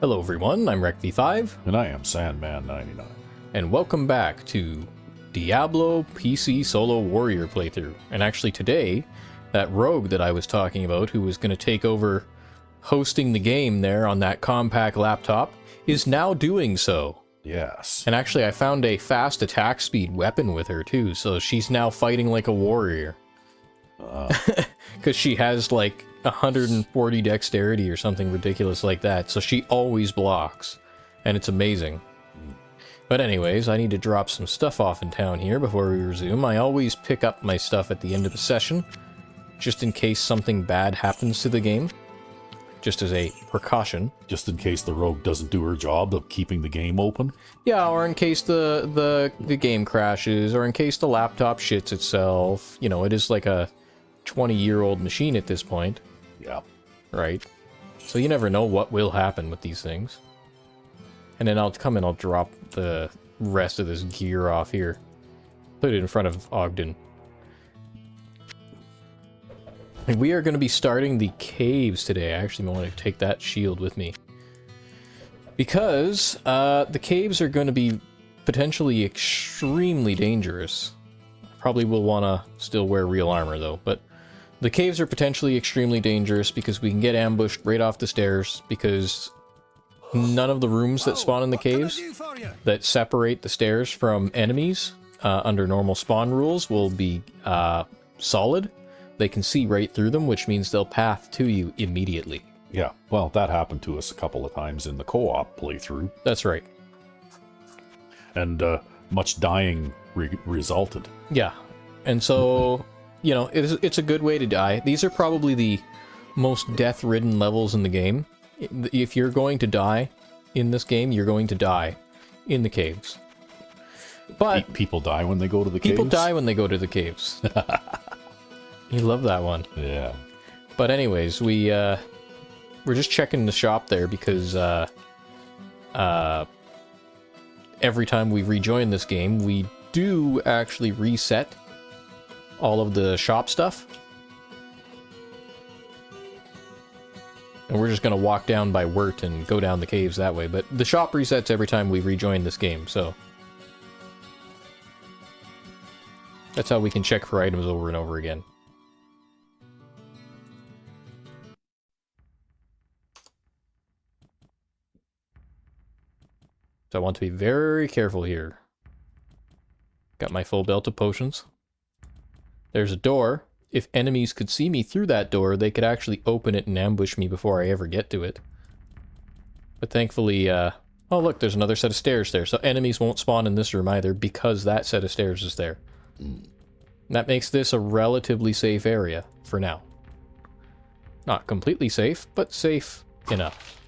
Hello everyone, I'm Rec-V5, And I am Sandman99. and welcome back to Diablo PC Solo Warrior playthrough. And actually today, that rogue that I was talking about, who was going to take over hosting the game there on that compact laptop, is now doing so. Yes. And actually I found a fast attack speed weapon with her too, so she's now fighting like a warrior. Because she has like 140 dexterity or something ridiculous like that, so she always blocks, and it's amazing. But anyways, I need to drop some stuff off in town here before we resume. I always pick up my stuff at the end of the session, just in case something bad happens to the game, just as a precaution. Just in case the rogue doesn't do her job of keeping the game open. Yeah, or in case the game crashes, or in case the laptop shits itself. You know, it is like a 20-year-old machine at this point. Yeah. Right? So you never know what will happen with these things. And then I'll come and I'll drop the rest of this gear off here. Put it in front of Ogden. And we are going to be starting the caves today. I actually want to take that shield with me. Because the caves are going to be potentially extremely dangerous. Probably will want to still wear real armor though, but the caves are potentially extremely dangerous because we can get ambushed right off the stairs, because none of the rooms that spawn in the caves that separate the stairs from enemies under normal spawn rules will be solid. They can see right through them, which means they'll path to you immediately. Yeah. Well, that happened to us a couple of times in the co-op playthrough. That's right. And much dying resulted. Yeah. And so, you know, it's a good way to die. These are probably the most death-ridden levels in the game. If you're going to die in this game, you're going to die in the caves. But people die when they go to the caves? People die when they go to the caves. You love that one. Yeah. But anyways, we're just checking the shop there because every time we rejoin this game, we do actually reset all of the shop stuff. And we're just going to walk down by Wirt and go down the caves that way. But the shop resets every time we rejoin this game, so that's how we can check for items over and over again. So I want to be very careful here. Got my full belt of potions. There's a door. If enemies could see me through that door, they could actually open it and ambush me before I ever get to it. But thankfully, oh look, there's another set of stairs there. So enemies won't spawn in this room either because that set of stairs is there. And that makes this a relatively safe area for now. Not completely safe, but safe enough.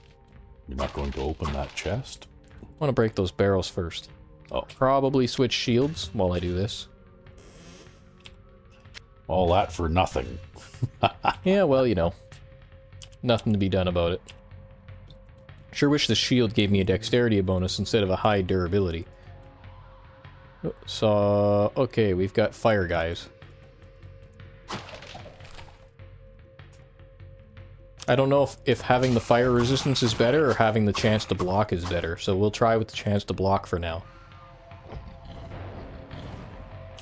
You're not going to open that chest? I want to break those barrels first. Oh. Probably switch shields while I do this. All that for nothing. Yeah, well, you know. Nothing to be done about it. Sure wish the shield gave me a dexterity bonus instead of a high durability. So, okay, we've got fire guys. I don't know if having the fire resistance is better or having the chance to block is better, so we'll try with the chance to block for now.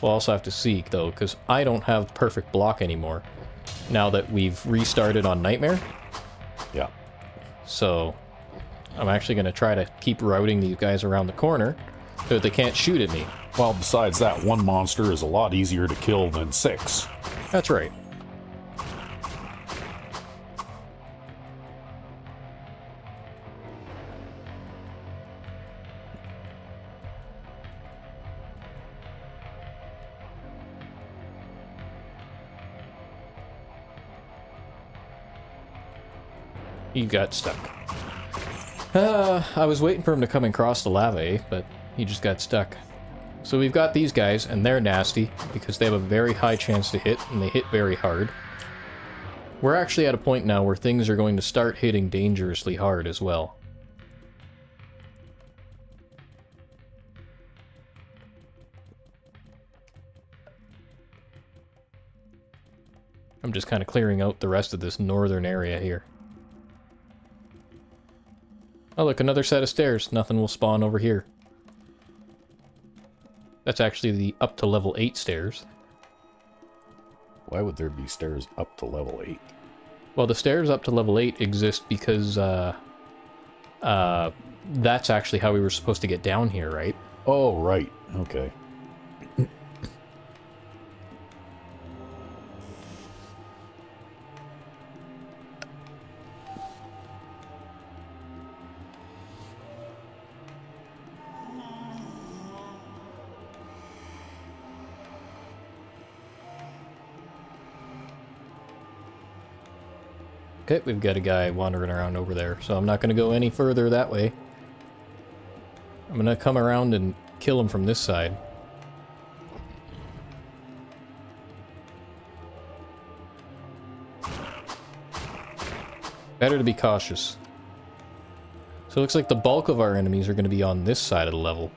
We'll also have to seek, though, because I don't have perfect block anymore, now that we've restarted on Nightmare. Yeah. So, I'm actually going to try to keep routing these guys around the corner, so that they can't shoot at me. Well, besides that, one monster is a lot easier to kill than 6. That's right. He got stuck. I was waiting for him to come and cross the lava, eh? But he just got stuck. So we've got these guys, and they're nasty, because they have a very high chance to hit, and they hit very hard. We're actually at a point now where things are going to start hitting dangerously hard as well. I'm just kind of clearing out the rest of this northern area here. Oh, look, another set of stairs. Nothing will spawn over here. That's actually the up to level 8 stairs. Why would there be stairs up to level 8? Well, the stairs up to level 8 exist because, that's actually how we were supposed to get down here, right? Oh, right. Okay. Okay, we've got a guy wandering around over there, so I'm not going to go any further that way. I'm going to come around and kill him from this side. Better to be cautious. So it looks like the bulk of our enemies are going to be on this side of the level,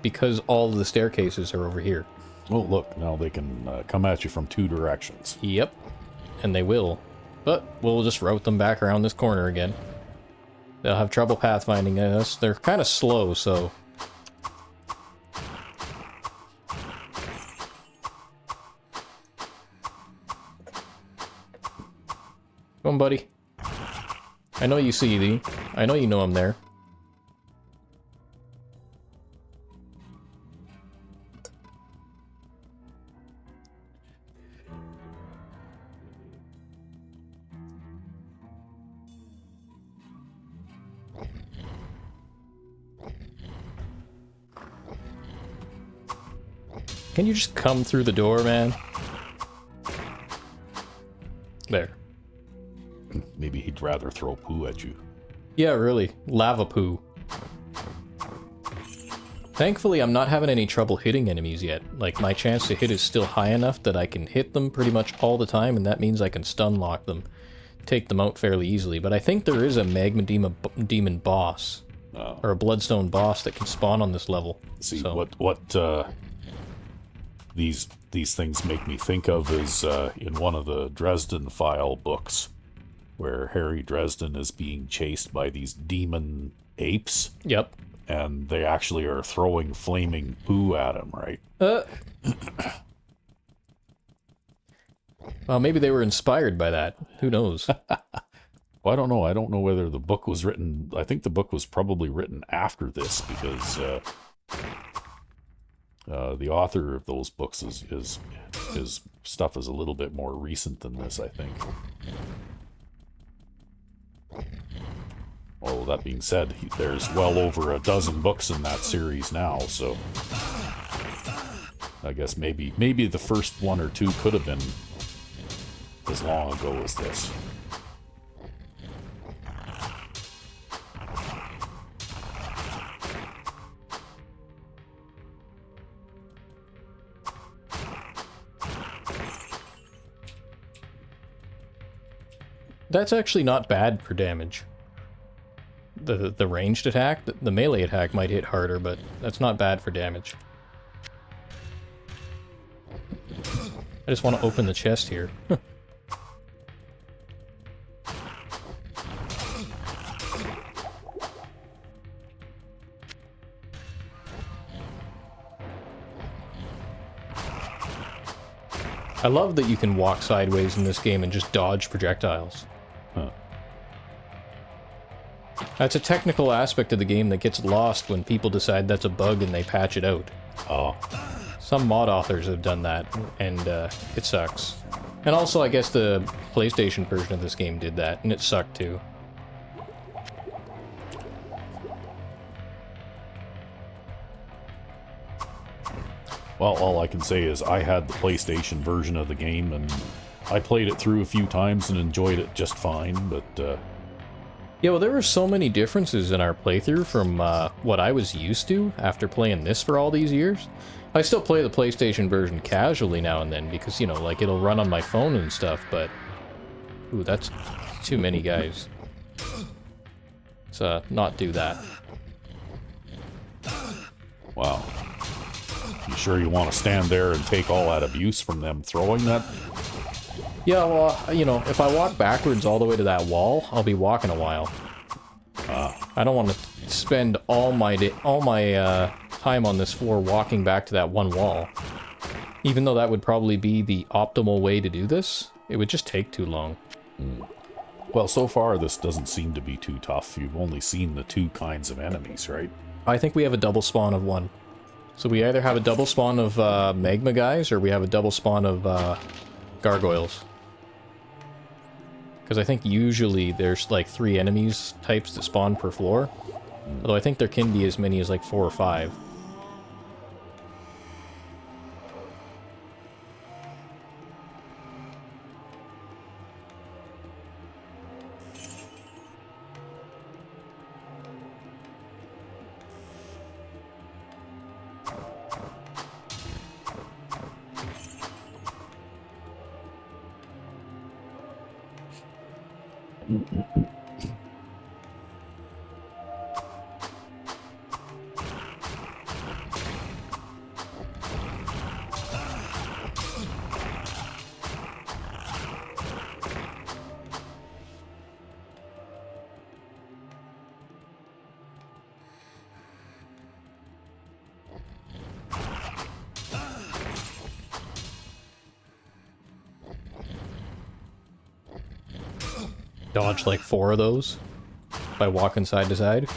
because all of the staircases are over here. Oh, look, now they can come at you from 2 directions. Yep, and they will. But we'll just route them back around this corner again. They'll have trouble pathfinding us. They're kind of slow, so... Come on, buddy. I know you see thee. I know you know I'm there. Can you just come through the door, man? There. Maybe he'd rather throw poo at you. Yeah, really. Lava poo. Thankfully, I'm not having any trouble hitting enemies yet. Like, my chance to hit is still high enough that I can hit them pretty much all the time, and that means I can stun lock them. Take them out fairly easily. But I think there is a magma demon boss. Or a bloodstone boss that can spawn on this level. See, so. what these things make me think of is in one of the Dresden File books, where Harry Dresden is being chased by these demon apes. Yep. And they actually are throwing flaming poo at him, right? Well, maybe they were inspired by that. Who knows? Well, I don't know. I don't know whether the book was written... I think the book was probably written after this, because the author of those books his stuff is a little bit more recent than this, I think. Well, that being said, there's well over a dozen books in that series now, so I guess maybe the first 1 or 2 could have been as long ago as this. That's actually not bad for damage. The ranged attack, the melee attack might hit harder, but that's not bad for damage. I just want to open the chest here. I love that you can walk sideways in this game and just dodge projectiles. Huh. That's a technical aspect of the game that gets lost when people decide that's a bug and they patch it out. Oh. Some mod authors have done that, and it sucks. And also, I guess the PlayStation version of this game did that, and it sucked too. Well, all I can say is I had the PlayStation version of the game, and I played it through a few times and enjoyed it just fine, but... Yeah, well, there were so many differences in our playthrough from what I was used to after playing this for all these years. I still play the PlayStation version casually now and then because, you know, like, it'll run on my phone and stuff, but... Ooh, that's too many guys. Let's not do that. Wow. You sure you want to stand there and take all that abuse from them throwing that? Yeah, well, you know, if I walk backwards all the way to that wall, I'll be walking a while. I don't want to spend all my time on this floor walking back to that one wall. Even though that would probably be the optimal way to do this, it would just take too long. Well, so far this doesn't seem to be too tough. You've only seen the 2 kinds of enemies, right? I think we have a double spawn of one. So we either have a double spawn of magma guys, or we have a double spawn of gargoyles. Because I think usually there's like 3 enemies types that spawn per floor. Although I think there can be as many as like 4 or 5. Dodge like 4 of those by walking side to side.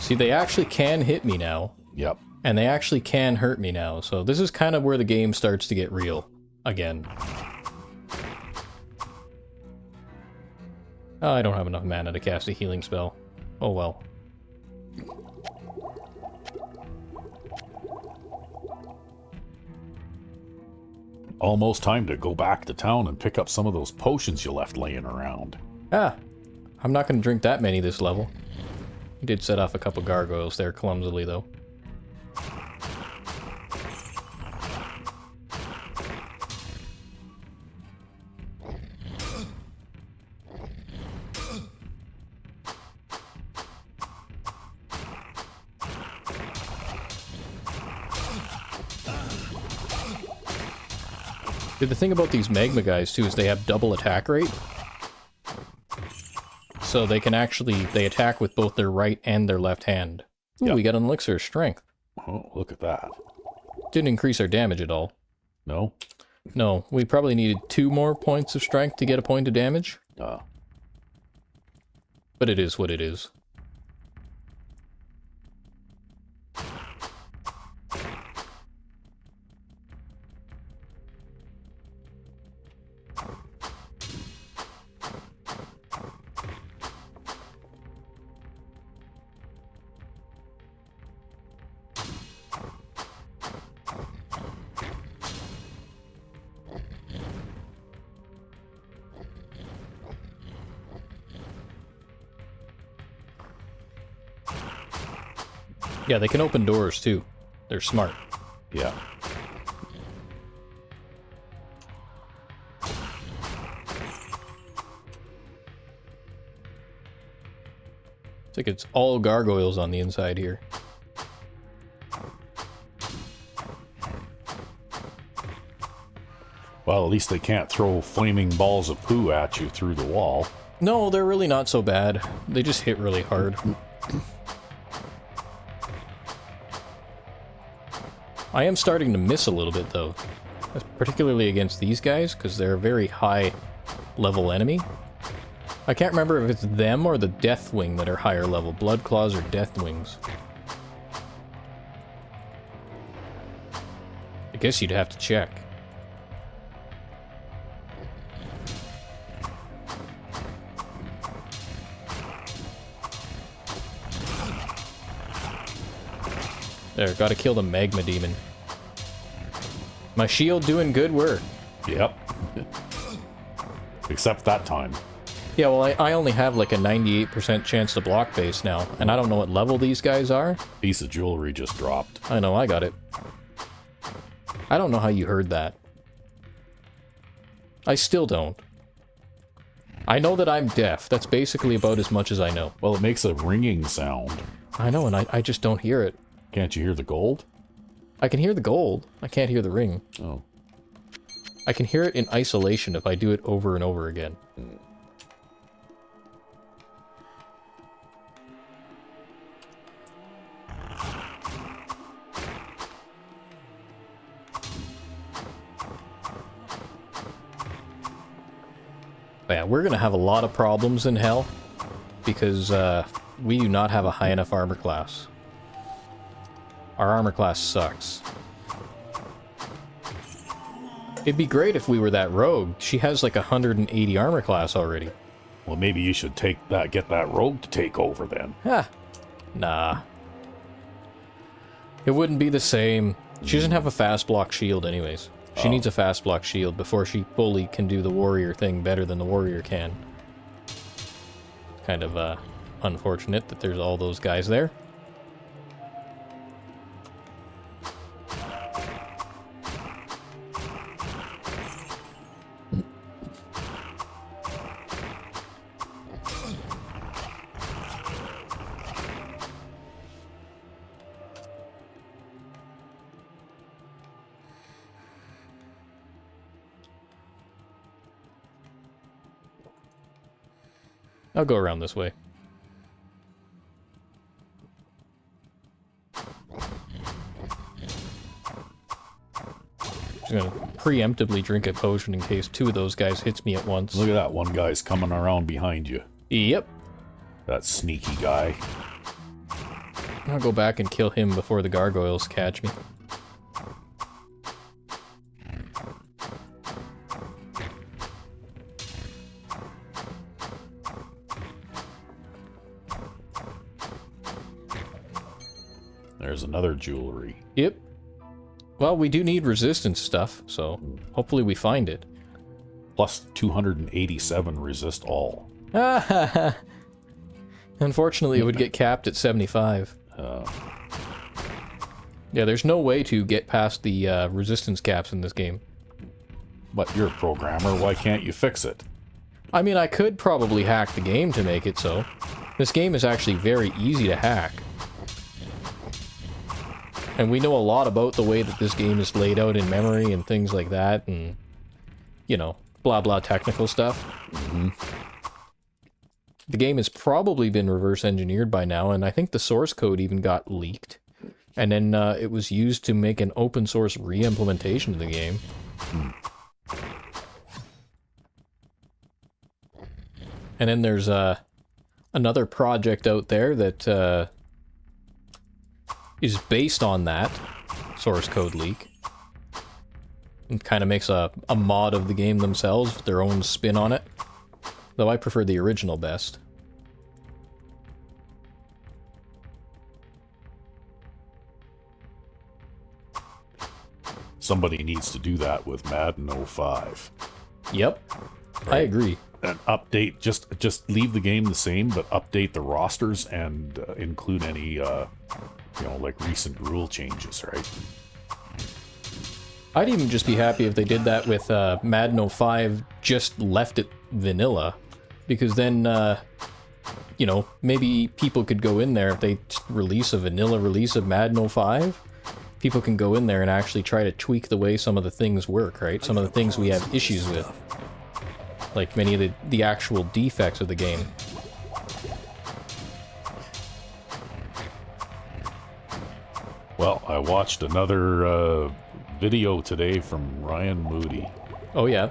See, they actually can hit me now. Yep. And they actually can hurt me now, so this is kind of where the game starts to get real. Again. Oh, I don't have enough mana to cast a healing spell. Oh well. Almost time to go back to town and pick up some of those potions you left laying around. Ah, I'm not going to drink that many this level. He did set off a couple gargoyles there clumsily, though. The thing about these magma guys, too, is they have double attack rate. So they can actually, they attack with both their right and their left hand. Ooh, Yep. we got an elixir of strength. Oh, look at that. Didn't increase our damage at all. No? No, we probably needed 2 more points of strength to get a point of damage. But it is what it is. Yeah, they can open doors, too. They're smart. Yeah. It's like it's all gargoyles on the inside here. Well, at least they can't throw flaming balls of poo at you through the wall. No, they're really not so bad. They just hit really hard. I am starting to miss a little bit, though. Particularly against these guys, because they're a very high-level enemy. I can't remember if it's them or the Deathwing that are higher level. Blood Claws or Deathwings. I guess you'd have to check. There, gotta kill the magma demon. My shield doing good work. Yep. Except that time. Yeah, well, I only have like a 98% chance to block base now, and I don't know what level these guys are. Piece of jewelry just dropped. I know, I got it. I don't know how you heard that. I still don't. I know that I'm deaf. That's basically about as much as I know. Well, it makes a ringing sound. I know, and I just don't hear it. Can't you hear the gold? I can hear the gold. I can't hear the ring. Oh. I can hear it in isolation if I do it over and over again. But yeah, we're gonna have a lot of problems in Hell because we do not have a high enough armor class. Our armor class sucks. It'd be great if we were that rogue. She has like 180 armor class already. Well, maybe you should get that rogue to take over then. Ah, nah. It wouldn't be the same. She doesn't have a fast block shield anyways. She needs a fast block shield before she fully can do the warrior thing better than the warrior can. Kind of unfortunate that there's all those guys there. I'll go around this way. Just gonna preemptively drink a potion in case two of those guys hits me at once. Look at that, one guy's coming around behind you. Yep. That sneaky guy. I'll go back and kill him before the gargoyles catch me. There's another jewelry. Yep. Well, we do need resistance stuff, so hopefully we find it. Plus 287 resist all. Unfortunately, it would get capped at 75. Yeah, there's no way to get past the resistance caps in this game. But you're a programmer, why can't you fix it? I mean, I could probably hack the game to make it so. This game is actually very easy to hack. And we know a lot about the way that this game is laid out in memory and things like that, and, you know, blah blah technical stuff. The game has probably been reverse engineered by now, and I think the source code even got leaked. And then it was used to make an open source re-implementation of the game. And then there's another project out there that is based on that source code leak. And kind of makes a mod of the game themselves with their own spin on it. Though I prefer the original best. Somebody needs to do that with Madden 05. Yep, Right. I agree. And update, just leave the game the same, but update the rosters and include any, you know, like recent rule changes, right? I'd even just be happy if they did that with Madden 05, just left it vanilla. Because then, you know, maybe people could go in there, if they release a vanilla release of Madden 05, people can go in there and actually try to tweak the way some of the things work, right? Some of the things we have issues with. Like many of the actual defects of the game. Well, I watched another video today from Ryan Moody. Oh yeah?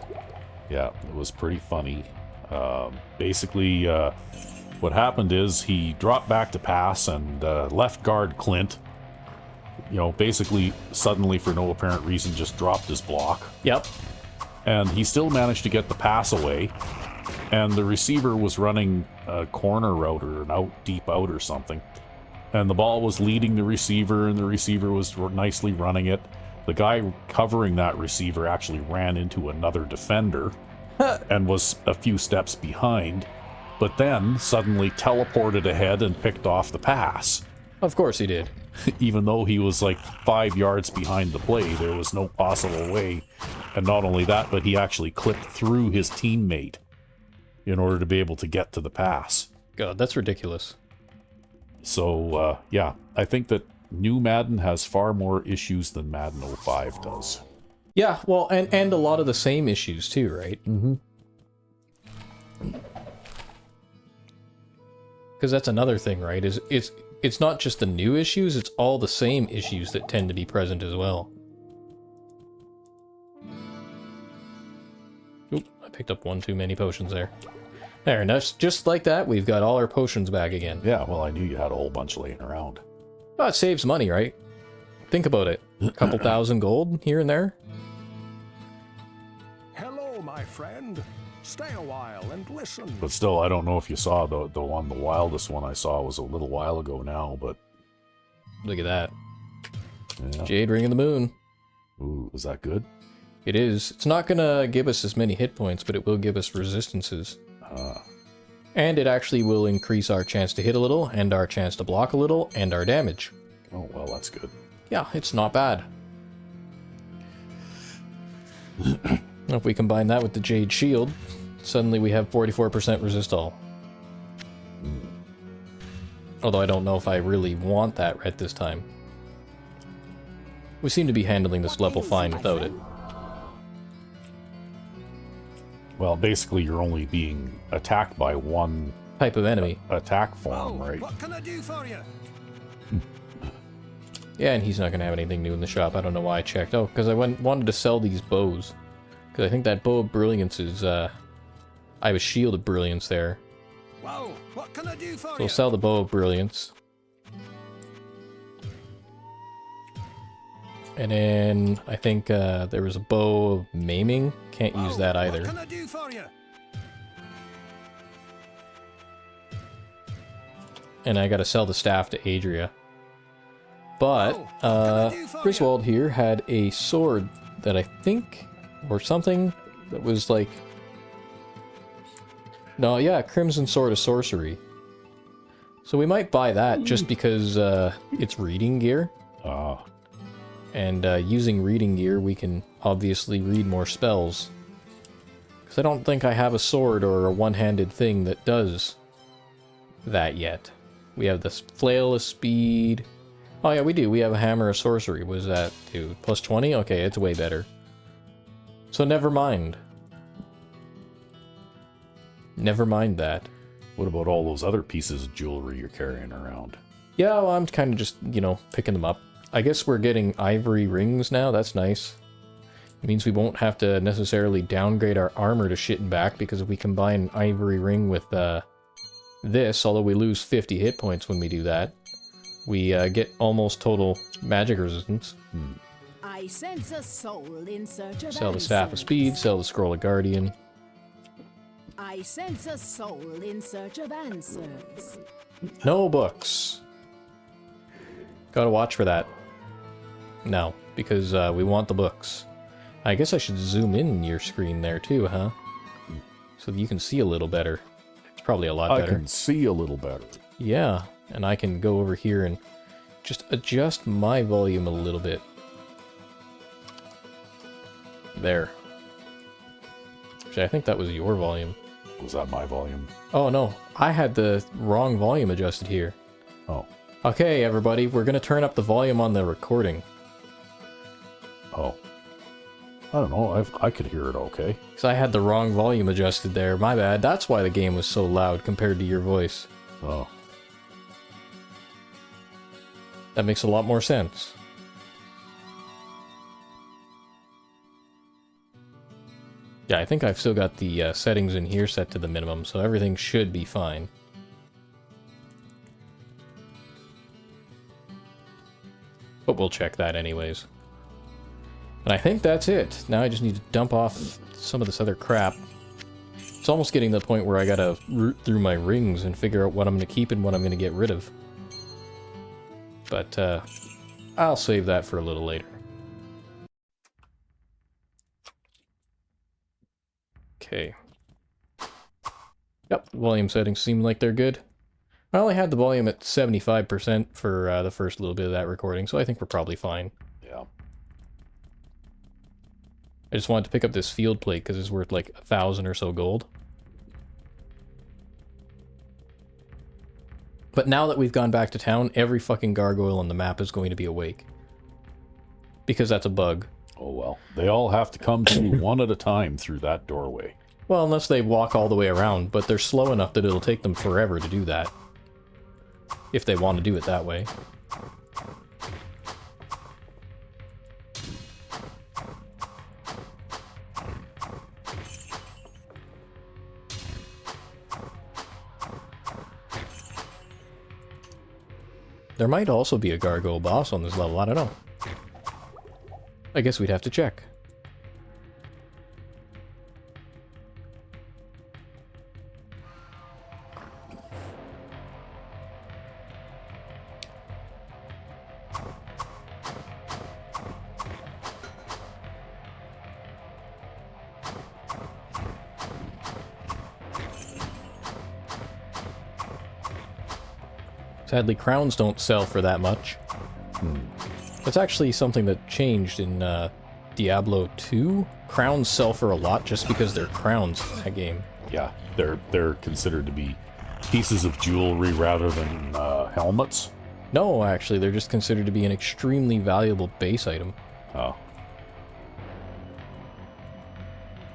Yeah, it was pretty funny. Basically, what happened is he dropped back to pass and left guard Clint, you know, basically suddenly for no apparent reason just dropped his block. Yep. And he still managed to get the pass away. And the receiver was running a corner route or an out, deep out or something. And the ball was leading the receiver, and the receiver was nicely running it. The guy covering that receiver actually ran into another defender and was a few steps behind, but then suddenly teleported ahead and picked off the pass. Of course he did. Even though he was like 5 yards behind the play, there was no possible way. And not only that, but he actually clipped through his teammate in order to be able to get to the pass. God, that's ridiculous. So, yeah, I think that new Madden has far more issues than Madden 05 does. Yeah, well, and a lot of the same issues too, right? Mm-hmm. Because that's another thing, right? Is it's not just the new issues, it's all the same issues that tend to be present as well. Oop, I picked up one too many potions there. There, and that's just like that, we've got all our potions back again. Yeah, well, I knew you had a whole bunch laying around. Oh, it saves money, right? Think about it. A couple thousand gold here and there. Hello, my friend. Stay a while and listen. But still, I don't know if you saw the wildest one I saw was a little while ago now, but... Look at that. Yeah. Jade Ring of the Moon. Ooh, is that good? It is. It's not gonna give us as many hit points, but it will give us resistances. And it actually will increase our chance to hit a little, and our chance to block a little, and our damage. Oh, well, that's good. Yeah, it's not bad. If we combine that with the Jade Shield, suddenly we have 44% resist all. Although I don't know if I really want that at this time. We seem to be handling this level fine without it. Well, basically, you're only being attacked by one Type of enemy. Attack form, right? What can I do for you? Yeah, and he's not going to have anything new in the shop. I don't know why I checked. Oh, because I wanted to sell these bows. Because I think that Bow of Brilliance is, I have a Shield of Brilliance there. Whoa, what can I do for So you? we'll sell the Bow of Brilliance. And then, I think, there was a Bow of Maiming. Can't use that either. What can I do for you? And I gotta sell the staff to Adria. But, Griswold here had a sword that I think, or something, that was like... No, yeah, Crimson Sword of Sorcery. So we might buy that just because it's reading gear. Ah. And using reading gear, we can obviously read more spells. Because I don't think I have a sword or a one-handed thing that does that yet. We have this Flail of Speed. Oh yeah, we do. We have a Hammer of Sorcery. What does that do? Plus 20? Okay, it's way better. So never mind. Never mind that. What about all those other pieces of jewelry you're carrying around? Yeah, well, I'm kind of just, you know, picking them up. I guess we're getting ivory rings now. That's nice. It means we won't have to necessarily downgrade our armor to shit and back, because if we combine ivory ring with this, although we lose 50 hit points when we do that, we get almost total magic resistance. I sense a soul in search of Sell the Staff of Speed, sell the Scroll of Guardian. I sense a soul in search of answers. No books. Gotta watch for that. No, because we want the books. I guess I should zoom in your screen there too, huh? So that you can see a little better. It's probably a lot better. I can see a little better. Yeah, and I can go over here and just adjust my volume a little bit. There. Actually, I think that was your volume. Was that my volume? Oh no, I had the wrong volume adjusted here. Oh. Okay, everybody, we're gonna turn up the volume on the recording. Oh. I don't know, I could hear it okay. Because I had the wrong volume adjusted there. My bad. That's why the game was so loud compared to your voice. Oh. That makes a lot more sense. Yeah, I think I've still got the settings in here set to the minimum, so everything should be fine. But we'll check that anyways. And I think that's it. Now I just need to dump off some of this other crap. It's almost getting to the point where I gotta root through my rings and figure out what I'm gonna keep and what I'm gonna get rid of. But, I'll save that for a little later. Okay. Yep, volume settings seem like they're good. I only had the volume at 75% for the first little bit of that recording, so I think we're probably fine. Yeah. I just wanted to pick up this field plate because it's worth like 1,000 or so gold. But now that we've gone back to town, every fucking gargoyle on the map is going to be awake. Because that's a bug. Oh well. They all have to come to one at a time through that doorway. Well, unless they walk all the way around, but they're slow enough that it'll take them forever to do that. If they want to do it that way. There might also be a gargoyle boss on this level, I don't know. I guess we'd have to check. Sadly, crowns don't sell for that much. That's actually something that changed in Diablo 2. Crowns sell for a lot just because they're crowns in that game. Yeah, they're considered to be pieces of jewelry rather than helmets. No, actually, they're just considered to be an extremely valuable base item. Oh.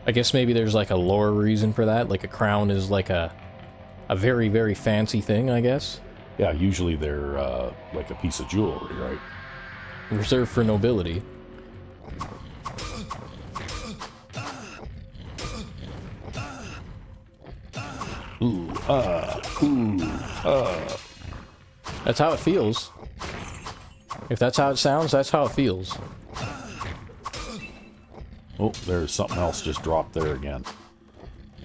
I guess maybe there's like a lore reason for that. Like a crown is like a very, very fancy thing, I guess. Yeah, usually they're like a piece of jewelry, right? Reserved for nobility. Ooh, That's how it feels. If that's how it sounds, that's how it feels. Oh, there's something else just dropped there again.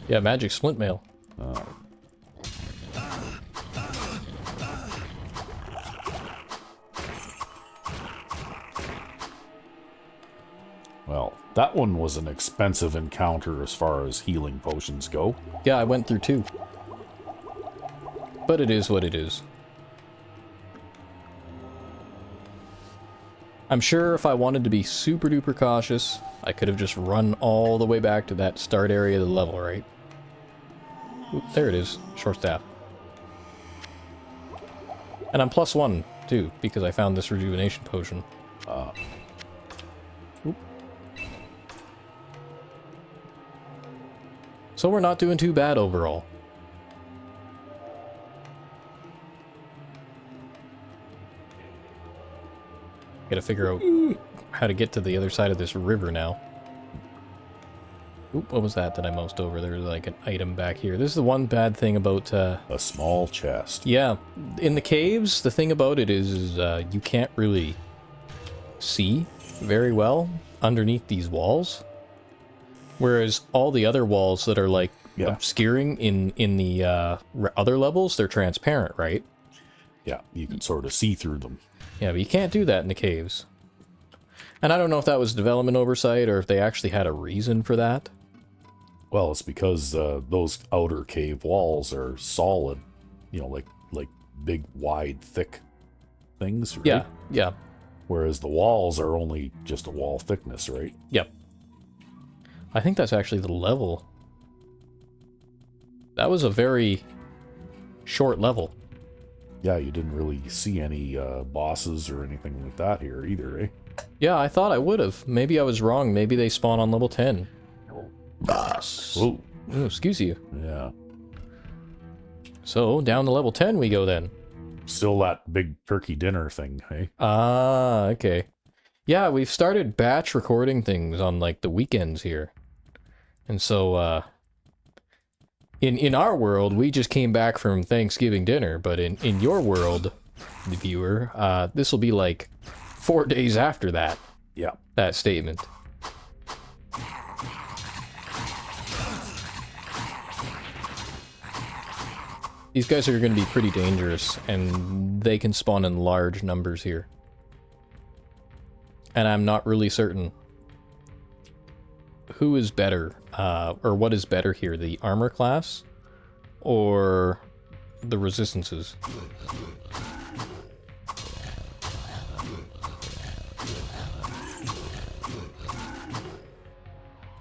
Yeah, magic splint mail. Well, that one was an expensive encounter as far as healing potions go. Yeah, I went through 2. But it is what it is. I'm sure if I wanted to be super duper cautious, I could have just run all the way back to that start area of the level, right? Oop, there it is. Short staff. And I'm +1, too, because I found this rejuvenation potion. Oop. So we're not doing too bad overall. Gotta figure out how to get to the other side of this river now. Oop, what was that I moused over? There's like an item back here. This is the one bad thing about... A small chest. Yeah, in the caves, the thing about it is you can't really see very well underneath these walls. Whereas all the other walls that are like obscuring in the other levels, they're transparent, right? Yeah, you can sort of see through them. Yeah, but you can't do that in the caves. And I don't know if that was development oversight or if they actually had a reason for that. Well, it's because those outer cave walls are solid, you know, like big, wide, thick things, right? Yeah, yeah. Whereas the walls are only just a wall thickness, right? Yep. I think that's actually the level. That was a very short level. Yeah, you didn't really see any bosses or anything like that here either, eh? Yeah, I thought I would have. Maybe I was wrong. Maybe they spawn on level 10. Whoa. Oh, excuse you. Yeah. So, down to level 10 we go then. Still that big turkey dinner thing, eh? Ah, okay. Yeah, we've started batch recording things on, like, the weekends here. And so, in our world, we just came back from Thanksgiving dinner, but in your world, the viewer, this will be, like, 4 days after that. Yeah. That statement. These guys are going to be pretty dangerous, and they can spawn in large numbers here. And I'm not really certain who is better, or what is better here, the armor class or the resistances.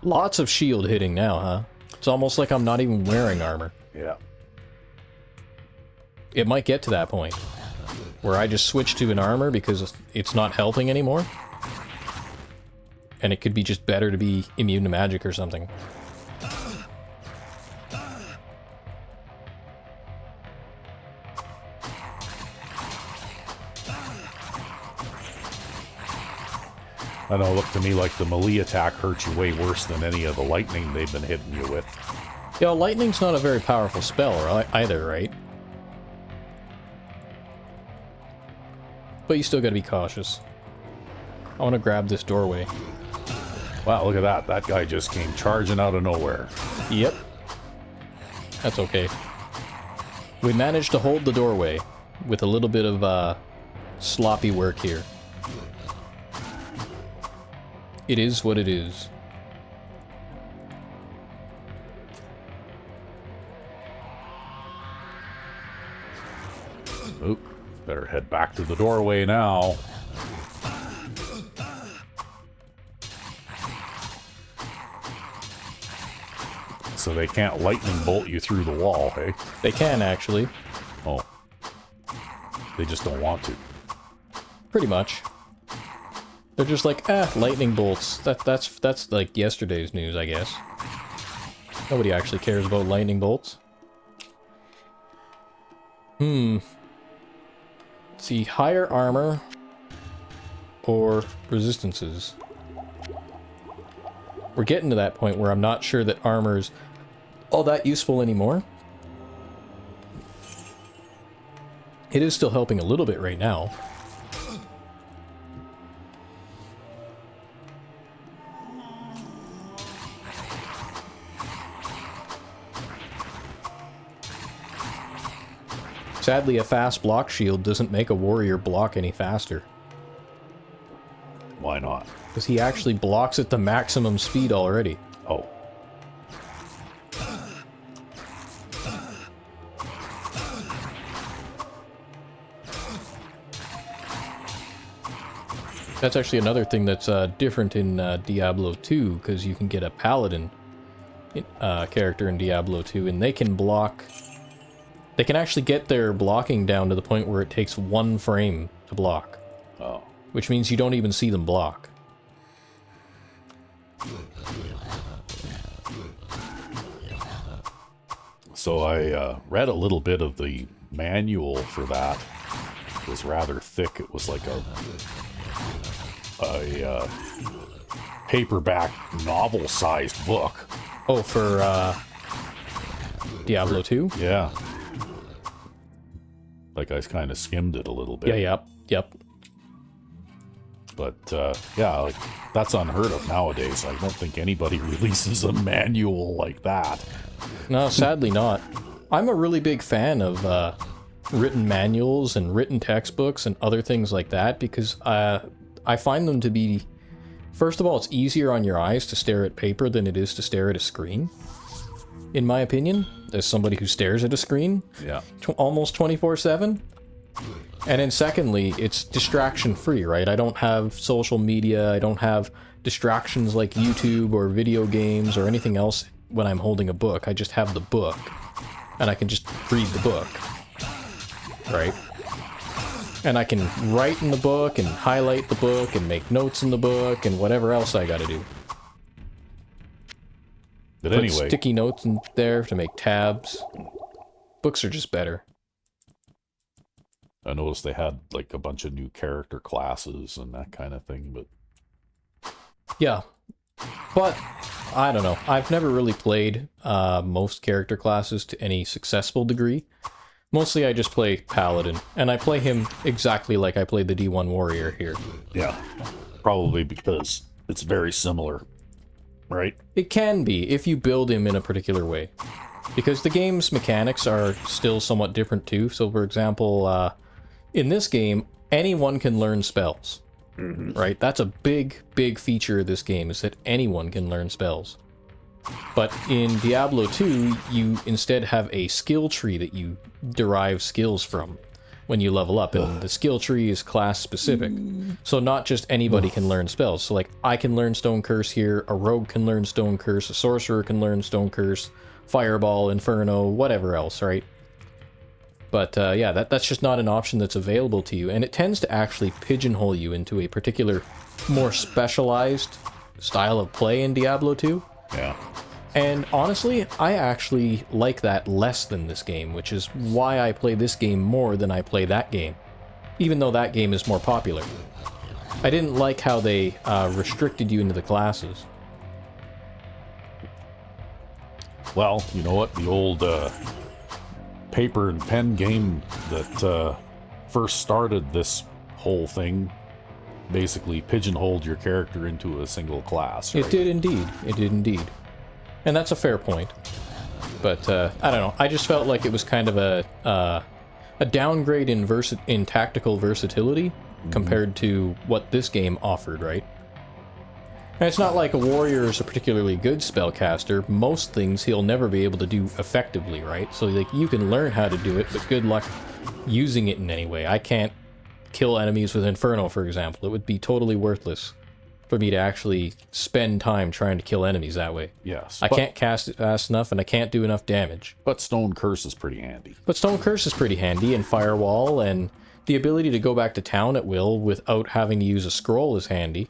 Lots of shield hitting now, huh? It's almost like I'm not even wearing armor. Yeah. It might get to that point where I just switch to an armor because it's not helping anymore. And it could be just better to be immune to magic or something. I know, it looked to me like the melee attack hurts you way worse than any of the lightning they've been hitting you with. Yeah, lightning's not a very powerful spell either, right? But you still gotta be cautious. I want to grab this doorway. Wow, look at that. That guy just came charging out of nowhere. Yep. That's okay. We managed to hold the doorway with a little bit of sloppy work here. It is what it is. Oop, better head back to the doorway now. So they can't lightning bolt you through the wall, hey? They can, actually. Oh. They just don't want to. Pretty much. They're just like, lightning bolts. That's like yesterday's news, I guess. Nobody actually cares about lightning bolts. Let's see, higher armor or resistances. We're getting to that point where I'm not sure that armor's all that useful anymore. It is still helping a little bit right now. Sadly, a fast block shield doesn't make a warrior block any faster. Why not? Because he actually blocks at the maximum speed already. Oh. That's actually another thing that's different in Diablo 2, because you can get a paladin character in Diablo 2, and they can block... They can actually get their blocking down to the point where it takes 1 frame to block. Oh. Which means you don't even see them block. So I read a little bit of the manual for that. It was rather thick. It was like a paperback novel-sized book. Oh, for Diablo 2? Yeah. Like I kind of skimmed it a little bit. Yeah, yep. But, yeah, like, that's unheard of nowadays. I don't think anybody releases a manual like that. No, sadly not. I'm a really big fan of written manuals and written textbooks and other things like that, because I find them to be... First of all, it's easier on your eyes to stare at paper than it is to stare at a screen. In my opinion, as somebody who stares at a screen Yeah. almost 24/7. And then secondly, it's distraction-free, right? I don't have social media, I don't have distractions like YouTube or video games or anything else when I'm holding a book. I just have the book, and I can just read the book, right? And I can write in the book, and highlight the book, and make notes in the book, and whatever else I gotta do. But Put anyway, sticky notes in there to make tabs. Books are just better. I noticed they had like a bunch of new character classes and that kind of thing, but Yeah. But, I don't know. I've never really played most character classes to any successful degree. Mostly I just play Paladin, and I play him exactly like I played the D1 Warrior here. yeah, probably because it's very similar, right? It can be, if you build him in a particular way. Because the game's mechanics are still somewhat different too. So, for example, in this game, anyone can learn spells. Right? That's a big, big feature of this game, is that anyone can learn spells. But in Diablo 2, you instead have a skill tree that you derive skills from when you level up, and the skill tree is class specific. So not just anybody can learn spells. So like, I can learn Stone Curse here, a rogue can learn Stone Curse, a sorcerer can learn Stone Curse, Fireball, Inferno, whatever else, right? But yeah, that's just not an option that's available to you, and it tends to actually pigeonhole you into a particular, more specialized style of play in Diablo 2. Yeah. And honestly, I actually like that less than this game, which is why I play this game more than I play that game, even though that game is more popular. I didn't like how they restricted you into the classes. Well, you know what? The old paper and pen game that first started this whole thing basically pigeonholed your character into a single class. Right? It did indeed. It did indeed. And that's a fair point. But, I don't know. I just felt like it was kind of a downgrade in tactical versatility compared to what this game offered, right? And it's not like a warrior is a particularly good spellcaster. Most things he'll never be able to do effectively, right? So, like, you can learn how to do it, but good luck using it in any way. I can't kill enemies with Inferno, for example. It would be totally worthless for me to actually spend time trying to kill enemies that way. Yes. I can't cast it fast enough, and I can't do enough damage. But Stone Curse is pretty handy. But Stone Curse is pretty handy, and Firewall, and the ability to go back to town at will without having to use a scroll is handy.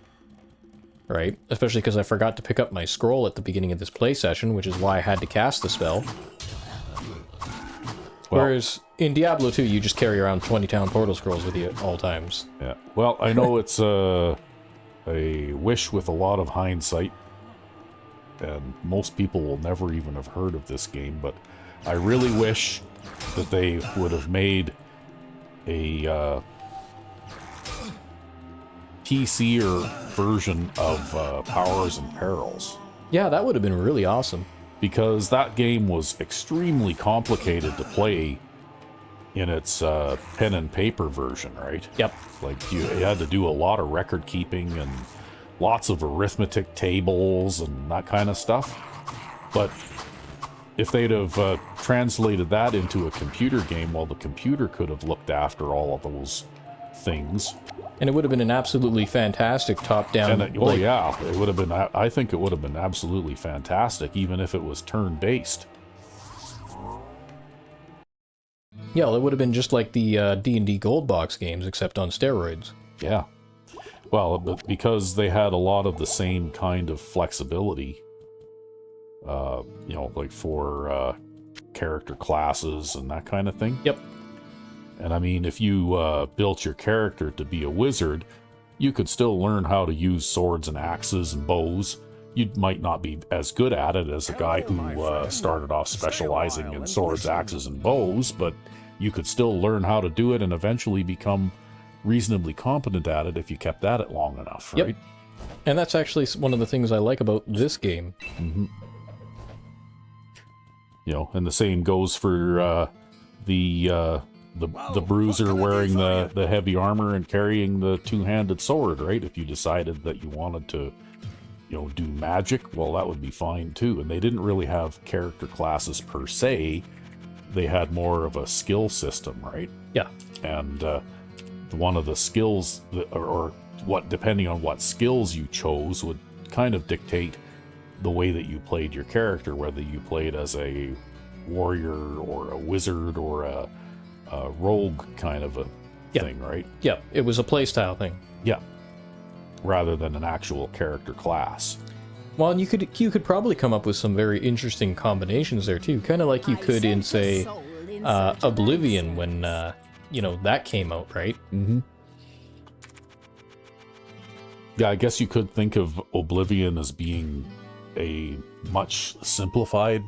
Right? Especially because I forgot to pick up my scroll at the beginning of this play session, which is why I had to cast the spell. Well, whereas in Diablo 2, you just carry around 20 town portal scrolls with you at all times. Yeah. Well, I know it's a wish with a lot of hindsight, and most people will never even have heard of this game, but I really wish that they would have made a PC-er version of Powers and Perils. Yeah, that would have been really awesome. Because that game was extremely complicated to play in its pen and paper version, right? Yep. Like, you had to do a lot of record keeping and lots of arithmetic tables and that kind of stuff. But if they'd have translated that into a computer game, well, the computer could have looked after all of those things. And it would have been an absolutely fantastic top-down... And oh yeah, it would have been. I think it would have been absolutely fantastic, even if it was turn-based. Yeah, well, it would have been just like the D&D Gold Box games, except on steroids. Yeah. Well, but because they had a lot of the same kind of flexibility, you know, like for character classes and that kind of thing. Yep. And I mean, if you built your character to be a wizard, you could still learn how to use swords and axes and bows. You might not be as good at it as a guy who started off specializing in swords, axes, and bows, but you could still learn how to do it and eventually become reasonably competent at it if you kept at it long enough, right? Yep. And that's actually one of the things I like about this game. Mm-hmm. You know, and the same goes for the bruiser wearing the heavy armor and carrying the two-handed sword, right? If you decided that you wanted to, you know, do magic, well, that would be fine too. And they didn't really have character classes per se. They had more of a skill system, right? Yeah. And one of the skills, or what, depending on what skills you chose, would kind of dictate the way that you played your character, whether you played as a warrior or a wizard or a rogue kind of a thing, right? Yeah, it was a playstyle thing. Yeah, rather than an actual character class. Well, and you could probably come up with some very interesting combinations there too, kind of like you could in, say, Oblivion when you know, that came out, right? Mm-hmm. Yeah, I guess you could think of Oblivion as being a much simplified,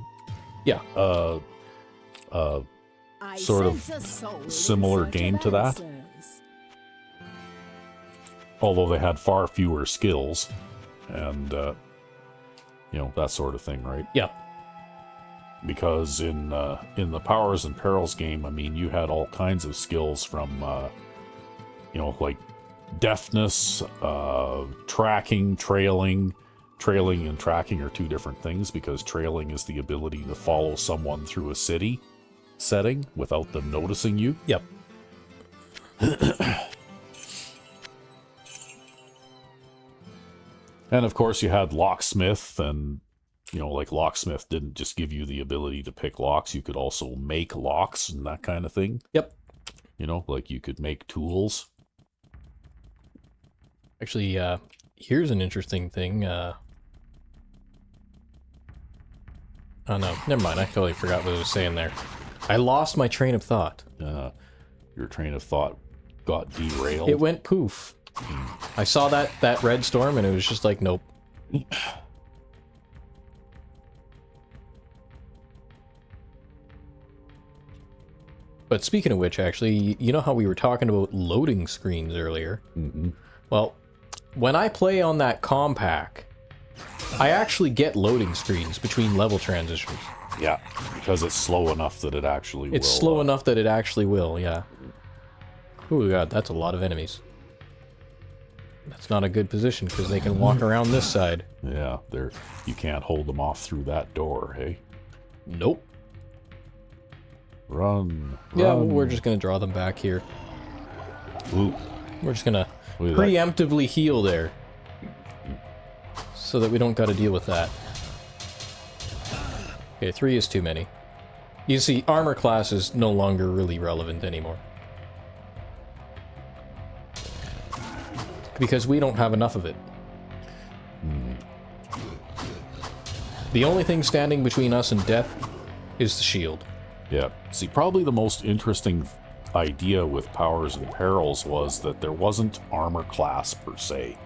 sort of similar game to that. Although they had far fewer skills and, you know, that sort of thing, right? Yeah. Because in the Powers and Perils game, I mean, you had all kinds of skills from, you know, like deafness, tracking, trailing. Trailing and tracking are two different things, because trailing is the ability to follow someone through a city setting without them noticing you. Yep. And of course you had locksmith and you know, like Locksmith didn't just give you the ability to pick locks. You could also make locks and that kind of thing. Yep. You know, like you could make tools. Actually, here's an interesting thing. Oh no, never mind. I totally forgot what I was saying there. I lost my train of thought. Your train of thought got derailed. It went poof. I saw that red storm and it was just like, nope. But speaking of which, actually, you know how we were talking about loading screens earlier? Mm-hmm. Well, when I play on that compact, I actually get loading screens between level transitions. Yeah, because it's slow enough that it actually will. It's slow enough that it actually will, yeah. Oh god, that's a lot of enemies. That's not a good position, because they can walk around this side. Yeah, you can't hold them off through that door, hey? Nope. Run. Yeah, well, we're just going to draw them back here. Ooh. We're just going to preemptively heal there. So that we don't got to deal with that. Okay, 3 is too many. You see, armor class is no longer really relevant anymore. Because we don't have enough of it. The only thing standing between us and death is the shield. Yeah. See, probably the most interesting idea with Powers and Perils was that there wasn't armor class per se.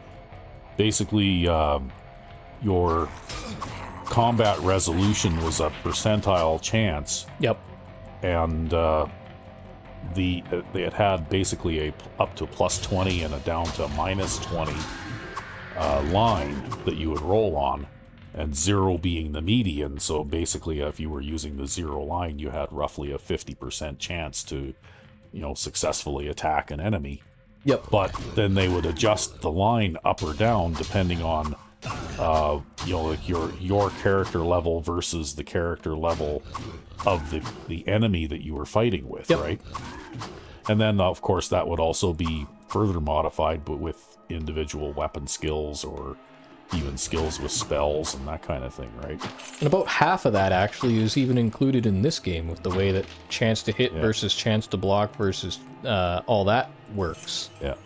Basically, your combat resolution was a percentile chance. Yep. And it had basically a up to plus 20 and a down to minus 20 line that you would roll on, and 0 being the median. So basically, if you were using the 0 line, you had roughly a 50% chance to, you know, successfully attack an enemy. Yep. But then they would adjust the line up or down depending on, you know, like your character level versus the character level of the enemy that you were fighting with, yep. Right? And then, of course, that would also be further modified, but with individual weapon skills or even skills with spells and that kind of thing, right? And about half of that actually is even included in this game with the way that chance to hit versus chance to block versus all that works. Yeah.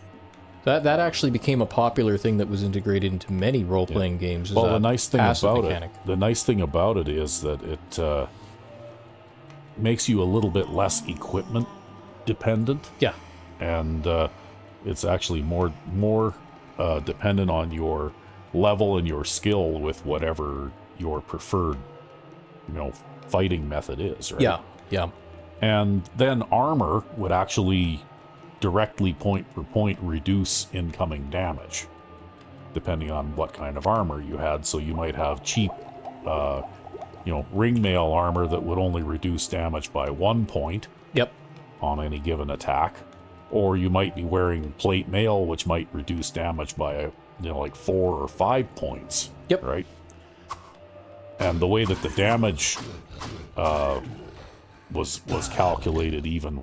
That actually became a popular thing that was integrated into many role-playing games. Well, the nice thing about it is that it makes you a little bit less equipment dependent. Yeah. And it's actually more dependent on your level and your skill with whatever your preferred, you know, fighting method is, right? Yeah, yeah. And then armor would actually directly point for point reduce incoming damage, depending on what kind of armor you had. So you might have cheap, you know, ring mail armor that would only reduce damage by 1 point. Yep. On any given attack. Or you might be wearing plate mail, which might reduce damage by, you know, like 4 or 5 points. Yep. Right? And the way that the damage was calculated even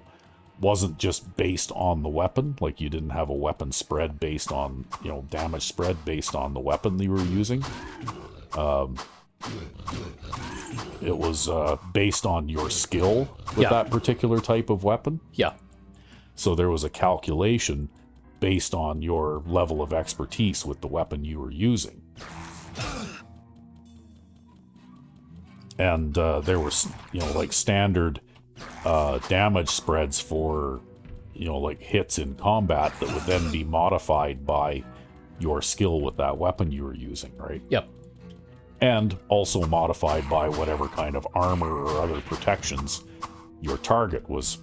wasn't just based on the weapon. Like, you didn't have a weapon spread based on, you know, damage spread based on the weapon that you were using. It was based on your skill with that particular type of weapon. Yeah. So there was a calculation based on your level of expertise with the weapon you were using. And there was, you know, like standard damage spreads for, you know, like hits in combat that would then be modified by your skill with that weapon you were using, right? Yep. And also modified by whatever kind of armor or other protections your target was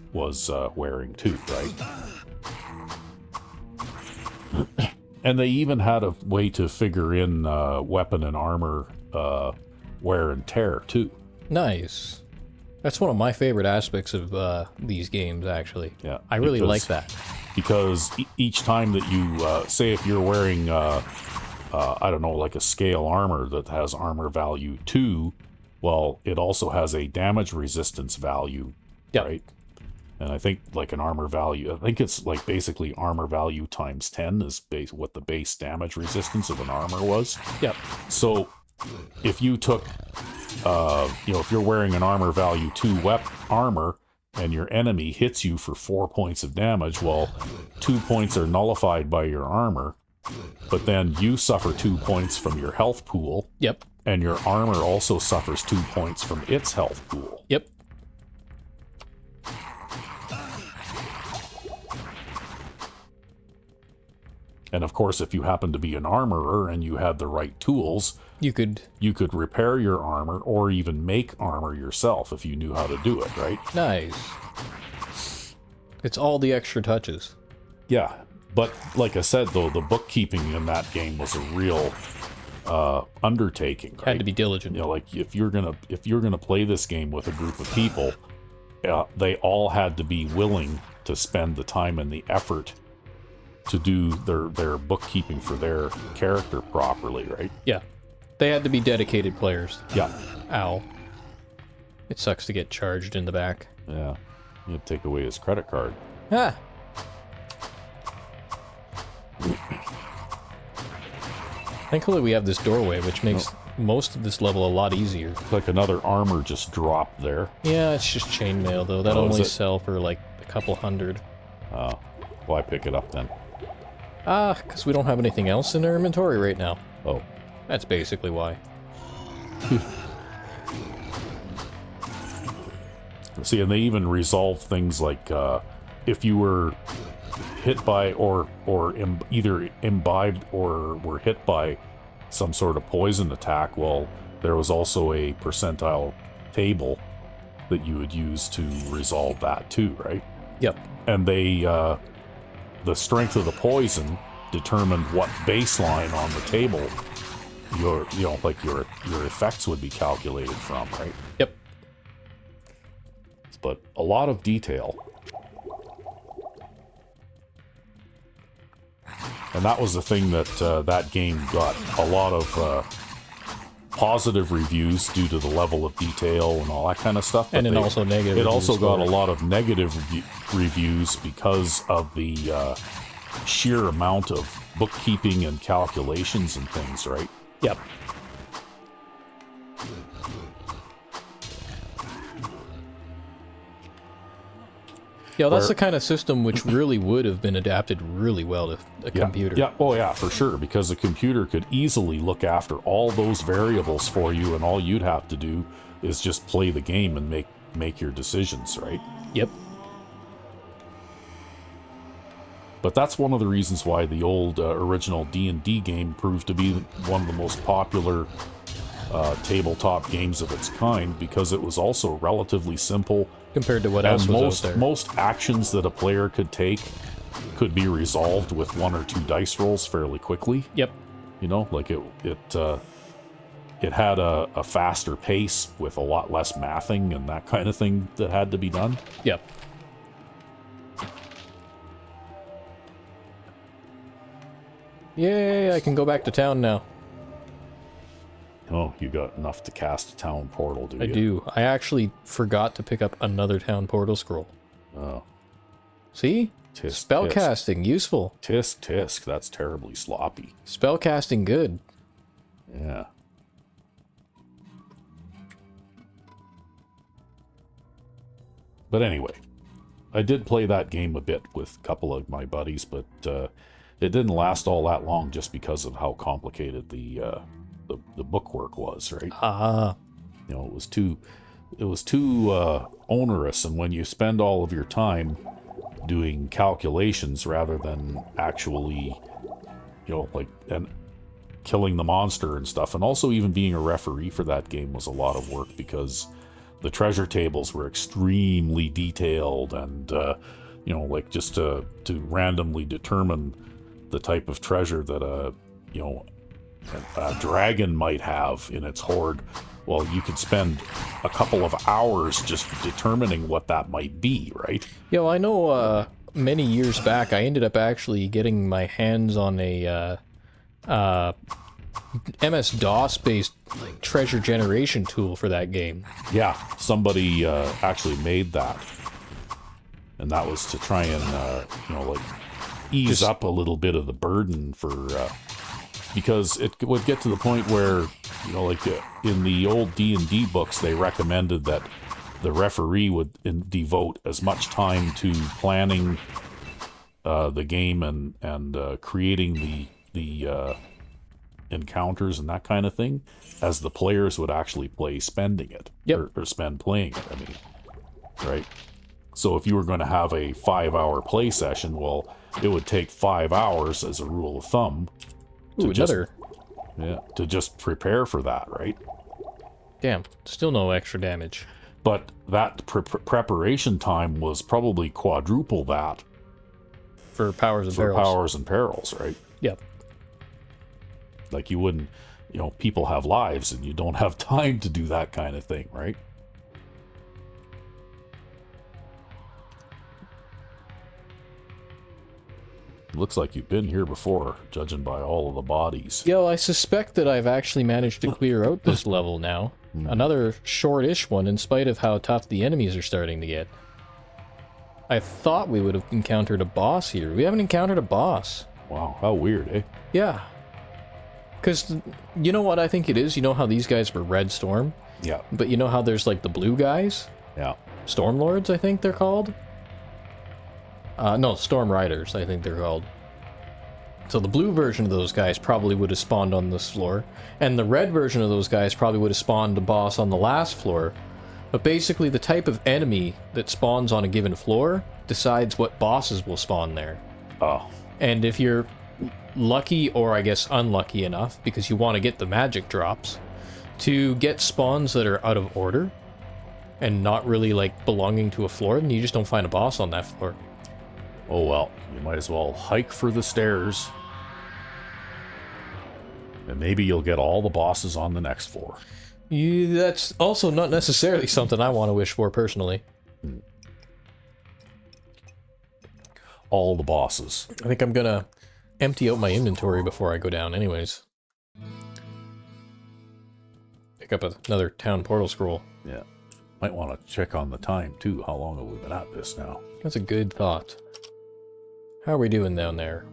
wearing too, right? And they even had a way to figure in weapon and armor wear and tear too. Nice. That's one of my favorite aspects of these games, actually. Yeah, I really like that. Because each time that you, say if you're wearing, I don't know, like a scale armor that has armor value 2, well, it also has a damage resistance value, right? And I think like an armor value, I think it's like basically armor value times 10 is what the base damage resistance of an armor was. Yep. So if you took, if you're wearing an armor value 2 armor and your enemy hits you for 4 points of damage, well, 2 points are nullified by your armor, but then you suffer 2 points from your health pool. Yep. And your armor also suffers 2 points from its health pool. Yep. And of course, if you happen to be an armorer and you had the right tools, you could repair your armor or even make armor yourself if you knew how to do it, right? Nice. It's all the extra touches. Yeah, but like I said, though, the bookkeeping in that game was a real undertaking. Right? Had to be diligent. You know, like if you're gonna play this game with a group of people, they all had to be willing to spend the time and the effort to do their bookkeeping for their character properly, right? Yeah. They had to be dedicated players. Yeah. Ow. It sucks to get charged in the back. Yeah. You have to take away his credit card. Ah. Thankfully we have this doorway, which makes most of this level a lot easier. Like another armor just dropped there. Yeah, it's just chainmail though. That only sell for like a couple hundred. Why pick it up then? Because we don't have anything else in our inventory right now. Oh. That's basically why. See, and they even resolve things like if you were hit by or either imbibed or were hit by some sort of poison attack, well, there was also a percentile table that you would use to resolve that too, right? Yep. And they the strength of the poison determined what baseline on the table your effects would be calculated from, right? Yep. But a lot of detail. And that was the thing that that game got a lot of positive reviews due to the level of detail and all that kind of stuff. And then also negative. It also got a lot of negative reviews because of the sheer amount of bookkeeping and calculations and things, right? Yep. Yeah, that's the kind of system which really would have been adapted really well to a computer. Yeah, oh yeah, for sure, because a computer could easily look after all those variables for you, and all you'd have to do is just play the game and make your decisions, right? Yep. But that's one of the reasons why the old original D&D game proved to be one of the most popular tabletop games of its kind, because it was also relatively simple compared to what else was out there. Most actions that a player could take could be resolved with 1 or 2 dice rolls fairly quickly. Yep. You know, like it had a faster pace with a lot less mathing and that kind of thing that had to be done. Yep. Yay, I can go back to town now. Oh, you got enough to cast a town portal, do you? I do. I actually forgot to pick up another town portal scroll. Oh. See? Tisk, Spellcasting, useful. Tisk, tisk, that's terribly sloppy. Spellcasting, good. Yeah. But anyway, I did play that game a bit with a couple of my buddies, but it didn't last all that long just because of how complicated the bookwork was, right? You know, it was too onerous, and when you spend all of your time doing calculations rather than actually, you know, like, and killing the monster and stuff, and also even being a referee for that game was a lot of work, because the treasure tables were extremely detailed, and you know, like, just to randomly determine the type of treasure that a dragon might have in its hoard, well, you could spend a couple of hours just determining what that might be, right? Yeah, well, I know many years back I ended up actually getting my hands on a MS-DOS based like treasure generation tool for that game. Yeah, somebody actually made that, and that was to try and you know, like, ease up a little bit of the burden for because it would get to the point where You know, like in the old D&D books, they recommended that the referee would devote as much time to planning the game and creating the encounters and that kind of thing as the players would actually play spending it. Yep. Or spend playing it, I mean. Right? So if you were going to have a 5-hour play session, well, it would take 5 hours as a rule of thumb Ooh, another. to just prepare for that, right? Damn, still no extra damage. But that preparation time was probably quadruple that For powers and for barrels. powers and perils, right? Yep. Like you wouldn't, you know, people have lives and you don't have time to do that kind of thing, right? Looks like you've been here before, judging by all of the bodies. Yo, I suspect that I've actually managed to clear out this level now. Another short-ish one, in spite of how tough the enemies are starting to get. I thought we would have encountered a boss here. We haven't encountered a boss. Wow, how weird, eh? Yeah. Because, you know what I think it is? You know how these guys were Red Storm? Yeah. But you know how there's, like, the blue guys? Yeah. Stormlords, I think they're called? No, Storm Riders, I think they're called. So the blue version of those guys probably would have spawned on this floor, and the red version of those guys probably would have spawned a boss on the last floor. But basically, the type of enemy that spawns on a given floor decides what bosses will spawn there. Oh. And if you're lucky, or I guess unlucky enough, because you want to get the magic drops, to get spawns that are out of order, and not really, like, belonging to a floor, then you just don't find a boss on that floor. Oh well, you might as well hike for the stairs. And maybe you'll get all the bosses on the next floor. Yeah, that's also not necessarily something I want to wish for personally. All the bosses. I think I'm gonna empty out my inventory before I go down anyways. Pick up another town portal scroll. Yeah. Might want to check on the time too. How long have we been at this now? That's a good thought. How are we doing down there?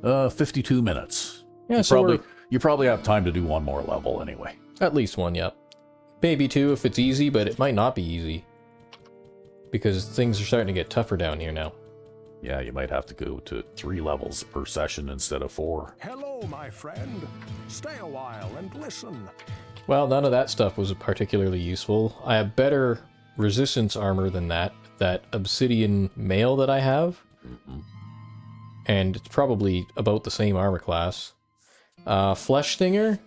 52 minutes. Yeah, so you probably have time to do one more level anyway. at least one, yep. Maybe two if it's easy, but it might not be easy. Because things are starting to get tougher down here now. Yeah, you might have to go to 3 levels per session instead of 4. Hello, my friend. Stay a while and listen. Well, none of that stuff was particularly useful. I have better resistance armor than that obsidian mail that I have. And it's probably about the same armor class. Flesh Stinger?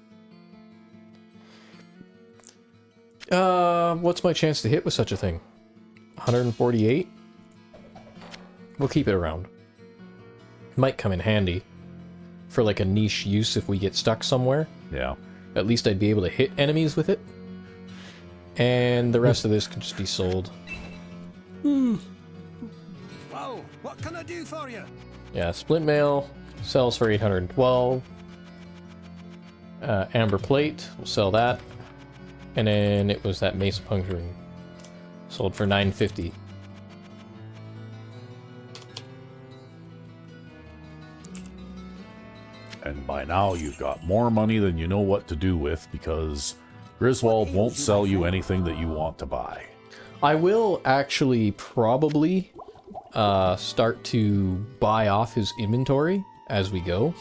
What's my chance to hit with such a thing? 148? We'll keep it around. Might come in handy. For like a niche use if we get stuck somewhere. Yeah. At least I'd be able to hit enemies with it. And the rest of this could just be sold. Well, what can I do for you? Yeah, Splint Mail sells for 812. Amber Plate, we'll sell that. And then it was that Mace Puncturing. Sold for 950. And by now you've got more money than you know what to do with because Griswold won't sell you anything that you want to buy. I will actually probably start to buy off his inventory as we go.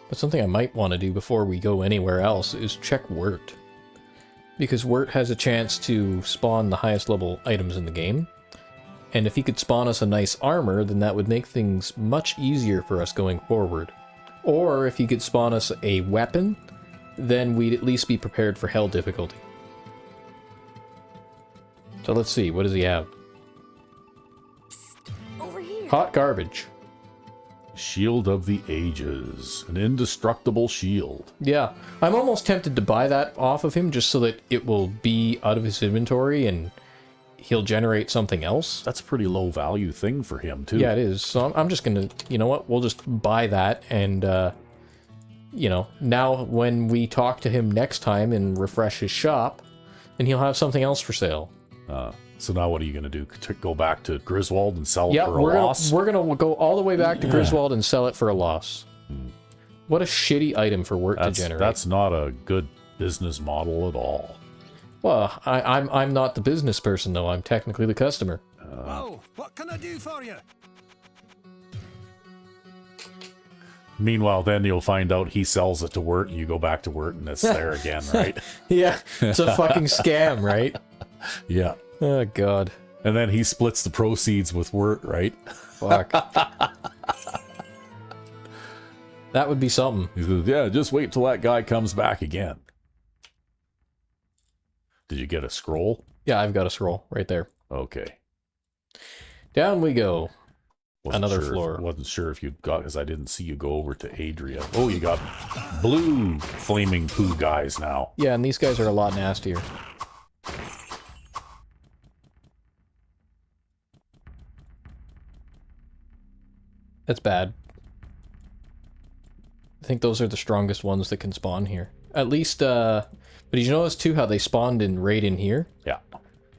But something I might want to do before we go anywhere else is check Wirt. Because Wirt has a chance to spawn the highest level items in the game. And if he could spawn us a nice armor, then that would make things much easier for us going forward. Or if he could spawn us a weapon, then we'd at least be prepared for hell difficulty. So let's see, what does he have? Over here. Hot garbage. Shield of the Ages. An indestructible shield. Yeah, I'm almost tempted to buy that off of him just so that it will be out of his inventory and he'll generate something else. That's a pretty low value thing for him too. Yeah, it is. So I'm just gonna, you know what, we'll just buy that and, you know, now when we talk to him next time and refresh his shop, then he'll have something else for sale. So now what are you going to do? Go back to Griswold and sell it Yeah, for a loss? we're gonna go all the way back to Griswold and sell it for a loss. What a shitty item for Wirt to generate. That's not a good business model at all. Well, I'm not the business person though. I'm technically the customer. Well, what can I do for you? Meanwhile, then you'll find out he sells it to Wirt, and you go back to Wirt, and it's there again, right? Yeah, it's a fucking scam, right? Yeah. Oh god. And then he splits the proceeds with Wirt, right? Fuck. That would be something. He says, yeah, just wait till that guy comes back again. Did you get a scroll? Yeah, I've got a scroll right there. Okay. Down we go. Another sure floor. Wasn't sure if you got, because I didn't see you go over to Adria. Oh, you got blue flaming poo guys now. Yeah, and these guys are a lot nastier. That's bad. I think those are the strongest ones that can spawn here. At least, but did you notice too how they spawned in right in here? Yeah.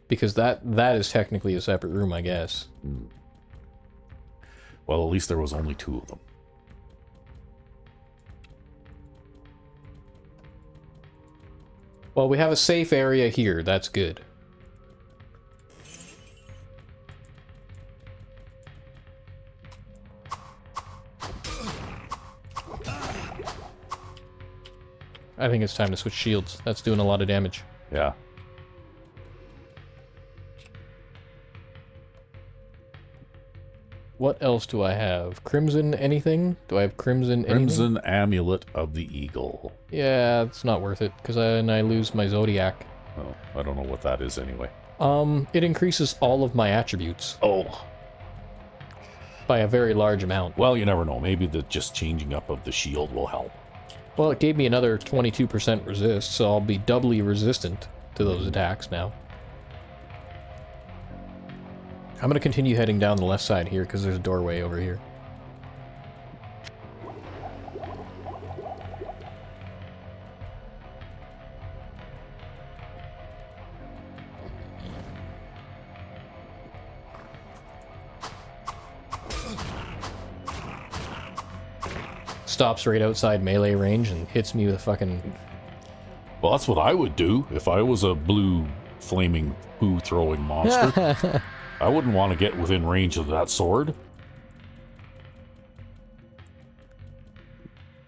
Because that is technically a separate room, I guess. Well, at least there was only 2 of them. Well, we have a safe area here. That's good. I think it's time to switch shields. That's doing a lot of damage. Yeah. What else do I have? Crimson anything? Do I have Crimson anything? Crimson Amulet of the Eagle. Yeah, it's not worth it, because I lose my Zodiac. Oh, I don't know what that is anyway. It increases all of my attributes. Oh. By a very large amount. Well, you never know. Maybe the just changing up of the shield will help. Well, it gave me another 22% resist, so I'll be doubly resistant to those attacks now. I'm going to continue heading down the left side here, because there's a doorway over here. Stops right outside melee range and hits me with a fucking... Well, that's what I would do if I was a blue flaming poo throwing monster. I wouldn't want to get within range of that sword.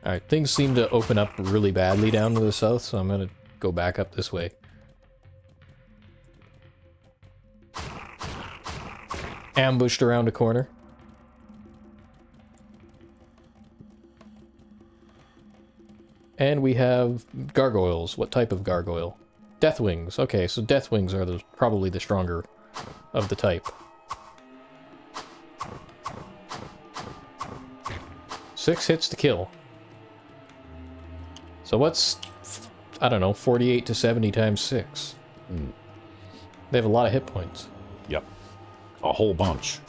Alright, things seem to open up really badly down to the south, so I'm gonna go back up this way. Ambushed around a corner. And we have gargoyles. What type of gargoyle? Deathwings. Okay, so Deathwings are probably the stronger of the type. 6 hits to kill. So what's, I don't know, 48 to 70 times 6? They have a lot of hit points. Yep. A whole bunch.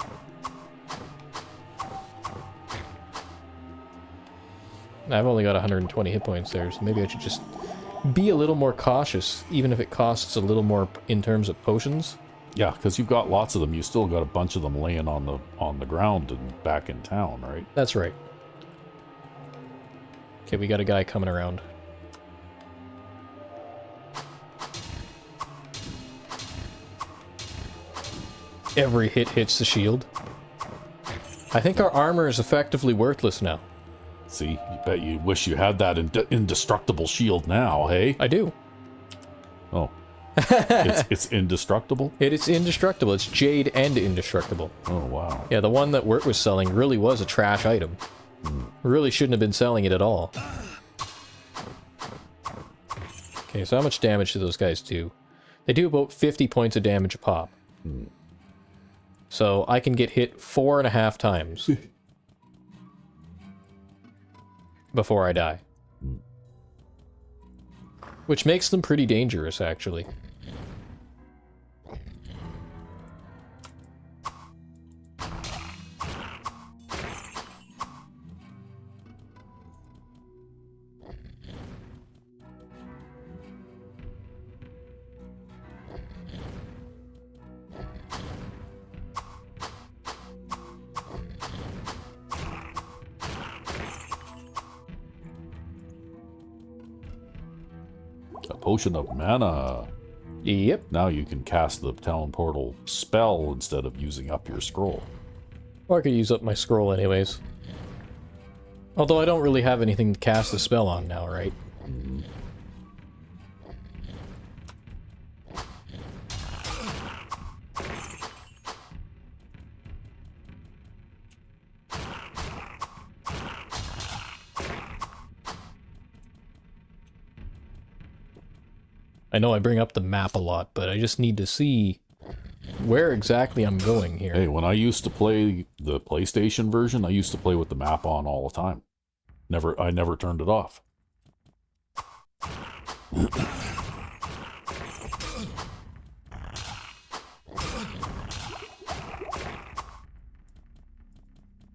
I've only got 120 hit points there, so maybe I should just be a little more cautious, even if it costs a little more in terms of potions. Yeah, because you've got lots of them. You still got a bunch of them laying on the ground and back in town, right? That's right. Okay, we got a guy coming around. Every hit hits the shield. I think our armor is effectively worthless now. See, you bet you wish you had that indestructible shield now, hey? I do. Oh. It's indestructible? It is indestructible. It's jade and indestructible. Oh, wow. Yeah, the one that Wirt was selling really was a trash item. Really shouldn't have been selling it at all. Okay, so how much damage do those guys do? They do about 50 points of damage a pop. So I can get hit 4.5 times before I die. Which makes them pretty dangerous, actually. A potion of mana. Yep. Now you can cast the town portal spell instead of using up your scroll. Or I could use up my scroll anyways. Although I don't really have anything to cast the spell on now, right? I know I bring up the map a lot, but I just need to see where exactly I'm going here. Hey, when I used to play the PlayStation version, I used to play with the map on all the time. I never turned it off.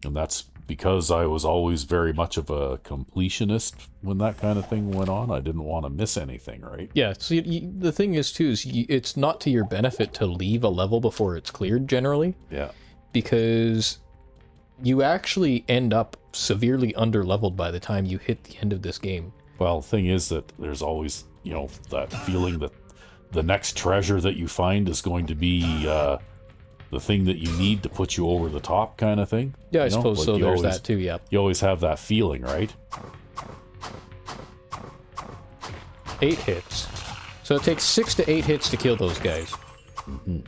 And that's because I was always very much of a completionist when that kind of thing went on. I didn't want to miss anything, right? Yeah, so the thing is, too, is it's not to your benefit to leave a level before it's cleared, generally. Yeah. Because you actually end up severely under-leveled by the time you hit the end of this game. Well, the thing is that there's always, you know, that feeling that the next treasure that you find is going to be the thing that you need to put you over the top kind of thing. Yeah, I you know? suppose Like so. you There's always- that, too, yeah. You always have that feeling, right? 8 hits. So it takes 6 to 8 hits to kill those guys. Mm-hmm.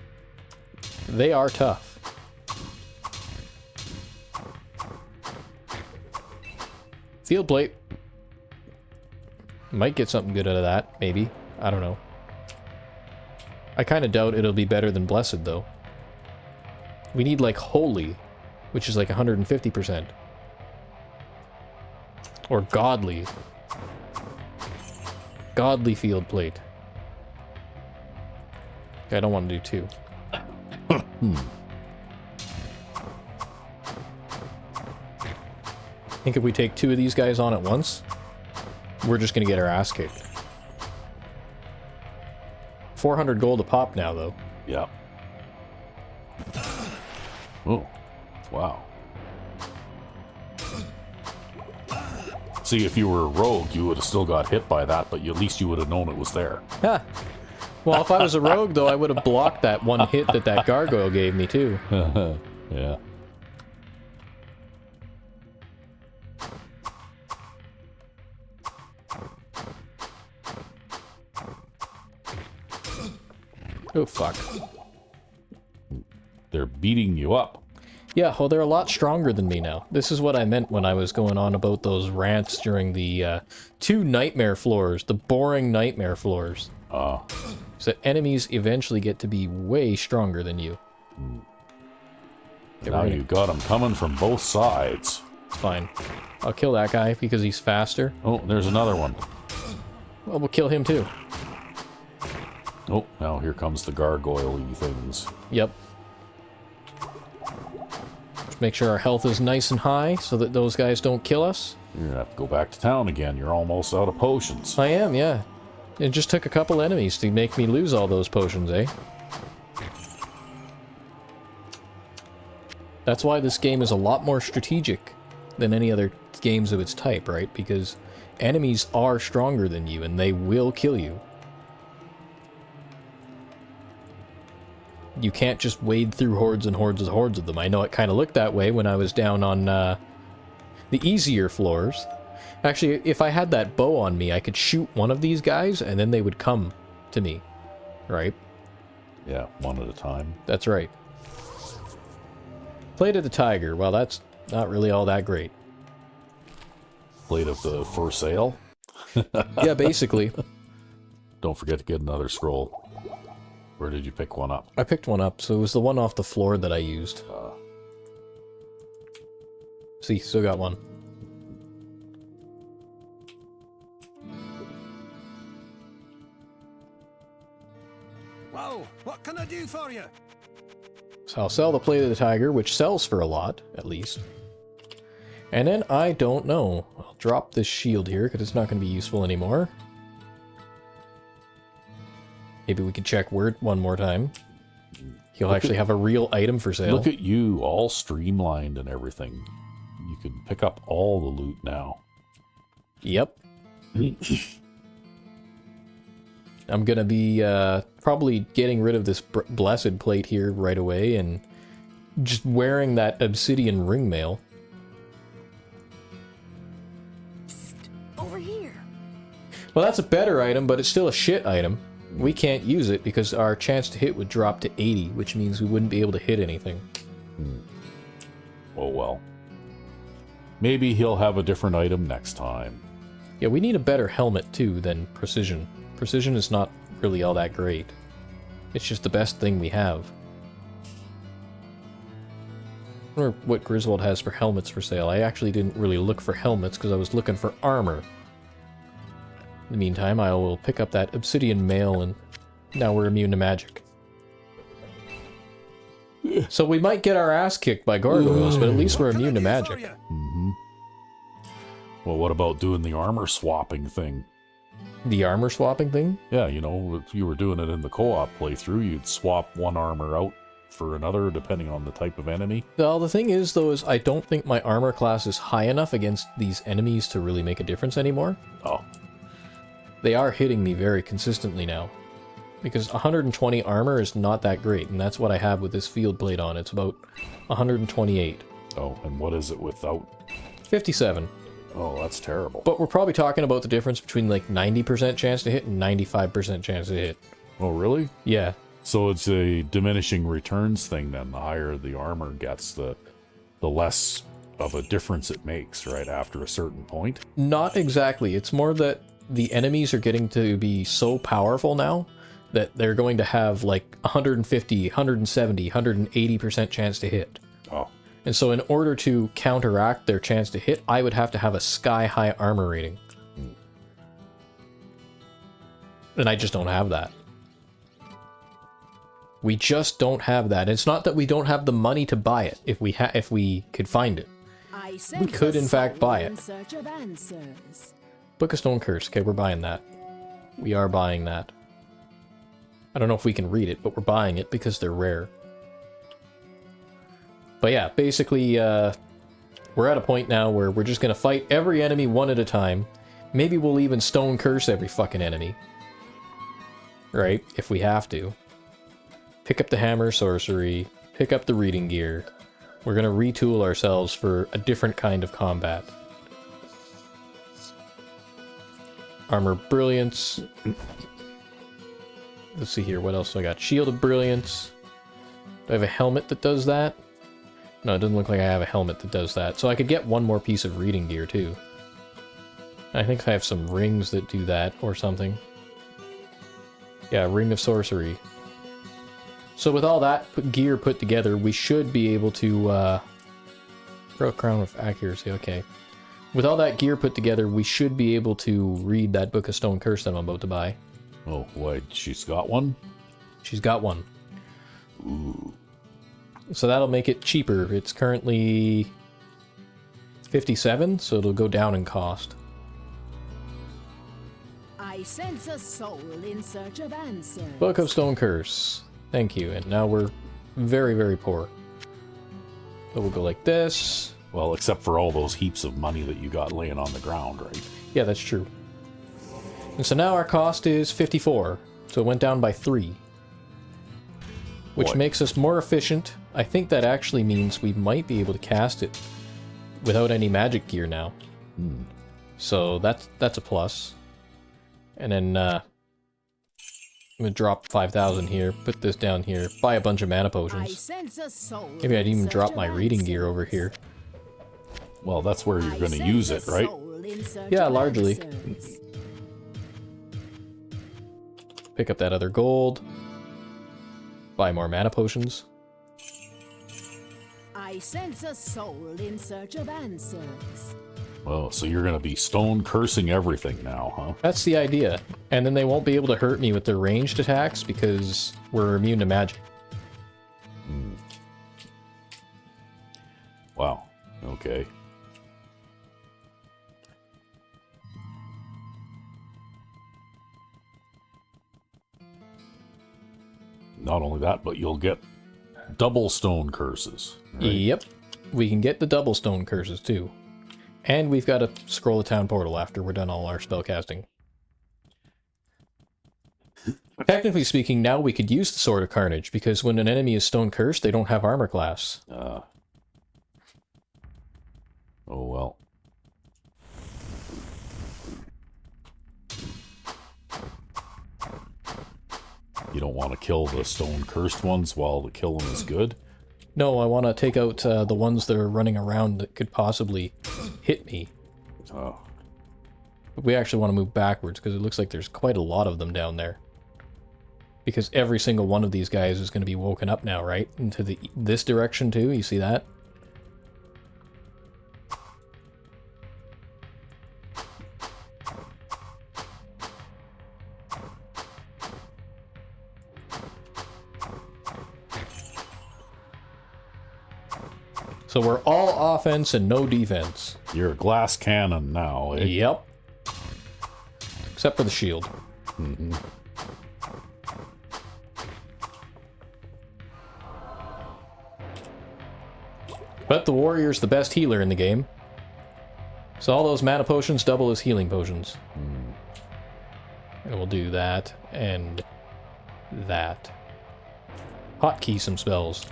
They are tough. Field plate. Might get something good out of that, maybe. I don't know. I kind of doubt it'll be better than Blessed, though. We need, like, Holy, which is like 150%. Or Godly. Godly field plate. Okay, I don't want to do 2. I think if we take 2 of these guys on at once, we're just going to get our ass kicked. 400 gold a pop now, though. Yeah. Oh, wow. See, if you were a rogue, you would have still got hit by that, but at least you would have known it was there. Ha! Well, if I was a rogue, though, I would have blocked that one hit that gargoyle gave me, too. Yeah. Oh, fuck. They're beating you up. Yeah, well, they're a lot stronger than me now. This is what I meant when I was going on about those rants during the 2 nightmare floors, the boring nightmare floors. So enemies eventually get to be way stronger than you. Now you got them coming from both sides. Fine. I'll kill that guy because he's faster. Oh, there's another one. Well, we'll kill him too. Oh, now here comes the gargoyle-y things. Yep. Just make sure our health is nice and high so that those guys don't kill us. You're gonna have to go back to town again. You're almost out of potions. I am, yeah. It just took a couple enemies to make me lose all those potions, eh? That's why this game is a lot more strategic than any other games of its type, right? Because enemies are stronger than you, and they will kill you. You can't just wade through hordes and hordes and hordes of them. I know it kind of looked that way when I was down on the easier floors. Actually, if I had that bow on me, I could shoot one of these guys, and then they would come to me, right? Yeah, one at a time. That's right. Plate of the Tiger. Well, that's not really all that great. Plate of the for sale. Yeah, basically. Don't forget to get another scroll. Where did you pick one up? I picked one up, so it was the one off the floor that I used. See, still got one. Well, what can I do for you? So I'll sell the Plate of the Tiger, which sells for a lot, at least. And then, I don't know. I'll drop this shield here, because it's not going to be useful anymore. Maybe we can check Word one more time. He'll actually have a real item for sale. Look at you, all streamlined and everything. You can pick up all the loot now. Yep. I'm gonna be probably getting rid of this blessed plate here right away and just wearing that obsidian ring mail. Over here. Well, that's a better item, but it's still a shit item. We can't use it because our chance to hit would drop to 80, which means we wouldn't be able to hit anything. Oh well. Maybe he'll have a different item next time. Yeah, we need a better helmet too than precision. Precision is not really all that great. It's just the best thing we have. I wonder what Griswold has for helmets for sale. I actually didn't really look for helmets because I was looking for armor. In the meantime, I will pick up that obsidian mail, and now we're immune to magic. So we might get our ass kicked by gargoyles, but at least we're immune to magic. Well, what about doing the armor swapping thing? The armor swapping thing? Yeah, you know, if you were doing it in the co-op playthrough, you'd swap one armor out for another depending on the type of enemy. Well, the thing is, though, is I don't think my armor class is high enough against these enemies to really make a difference anymore. Oh. They are hitting me very consistently now. Because 120 armor is not that great, and that's what I have with this field plate on. It's about 128. Oh, and what is it without? 57. Oh, that's terrible. But we're probably talking about the difference between like 90% chance to hit and 95% chance to hit. Oh, really? Yeah. So it's a diminishing returns thing then. The higher the armor gets, the less of a difference it makes, right, after a certain point? Not exactly. It's more that the enemies are getting to be so powerful now that they're going to have like 150, 170, 180% chance to hit. Oh. And so in order to counteract their chance to hit, I would have to have a sky-high armor rating. And I just don't have that. We just don't have that. It's not that we don't have the money to buy it, if we could find it. We could, in fact, buy it. Book of Stone Curse. Okay, we're buying that. We are buying that. I don't know if we can read it, but we're buying it because they're rare. But yeah, basically, we're at a point now where we're just gonna fight every enemy one at a time. Maybe we'll even Stone Curse every fucking enemy. Right? If we have to. Pick up the hammer sorcery. Pick up the reading gear. We're gonna retool ourselves for a different kind of combat. Armor Brilliance. Let's see here, what else do I got? Shield of Brilliance. Do I have a helmet that does that? No, it doesn't look like I have a helmet that does that. So I could get one more piece of reading gear, too. I think I have some rings that do that, or something. Yeah, Ring of Sorcery. So with all that gear put together, we should be able to, Royal Crown of Accuracy, okay. With all that gear put together, we should be able to read that Book of Stone Curse that I'm about to buy. Oh, wait, she's got one? She's got one. Ooh. So that'll make it cheaper. It's currently 57, so it'll go down in cost. I sense a soul in search of answers. Book of Stone Curse. Thank you. And now we're very, very poor. So we'll go like this. Well, except for all those heaps of money that you got laying on the ground, right? Yeah, that's true. And so now our cost is 54. So it went down by 3. Which makes us more efficient. I think that actually means we might be able to cast it without any magic gear now. So that's a plus. And then I'm gonna drop 5,000 here, put this down here, buy a bunch of mana potions. Maybe I'd even drop my reading gear over here. Well, that's where you're gonna use it, right? Yeah, largely. Pick up that other gold. Buy more mana potions. I sense a soul in search of answers. Oh, so you're gonna be stone cursing everything now, huh? That's the idea. And then they won't be able to hurt me with their ranged attacks because we're immune to magic. Wow. Okay. Not only that, but you'll get double stone curses. Right? Yep. We can get the double stone curses too. And we've got to scroll the town portal after we're done all our spell casting. Technically speaking, now we could use the Sword of Carnage, because when an enemy is stone cursed, they don't have armor class. Oh well. You don't want to kill the stone cursed ones while the killing is good? No, I want to take out the ones that are running around that could possibly hit me. Oh. But we actually want to move backwards, because it looks like there's quite a lot of them down there. Because every single one of these guys is going to be woken up now, right? Into this direction too, you see that? So we're all offense and no defense. You're a glass cannon now, eh? Yep. Except for the shield. Mm-hmm. But the warrior's the best healer in the game. So all those mana potions double as healing potions. And we'll do that and that. Hotkey some spells.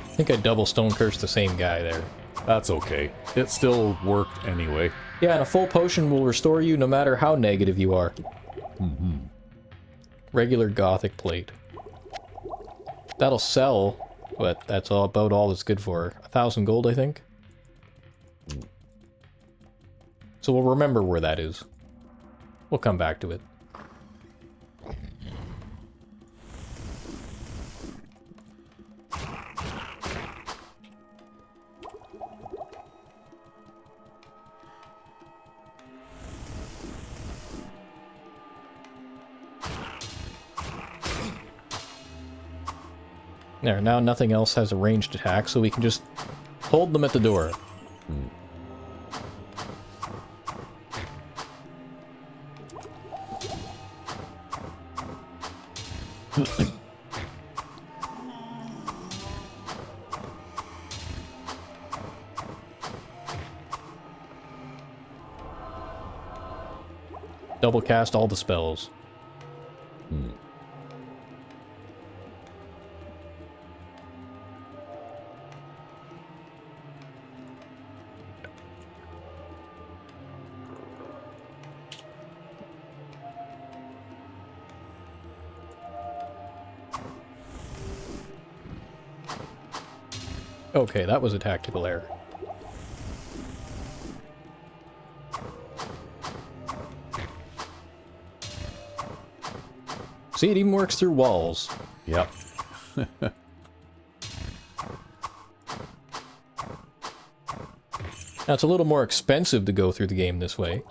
I think I double stone cursed the same guy there. That's okay. It still worked anyway. Yeah, and a full potion will restore you no matter how negative you are. Mm-hmm. Regular gothic plate. That'll sell, but that's about all it's good for. 1,000 gold, I think. So we'll remember where that is. We'll come back to it. There, now nothing else has a ranged attack, so we can just hold them at the door. Double cast all the spells. Okay, that was a tactical error. See, it even works through walls. Yep. Now, it's a little more expensive to go through the game this way,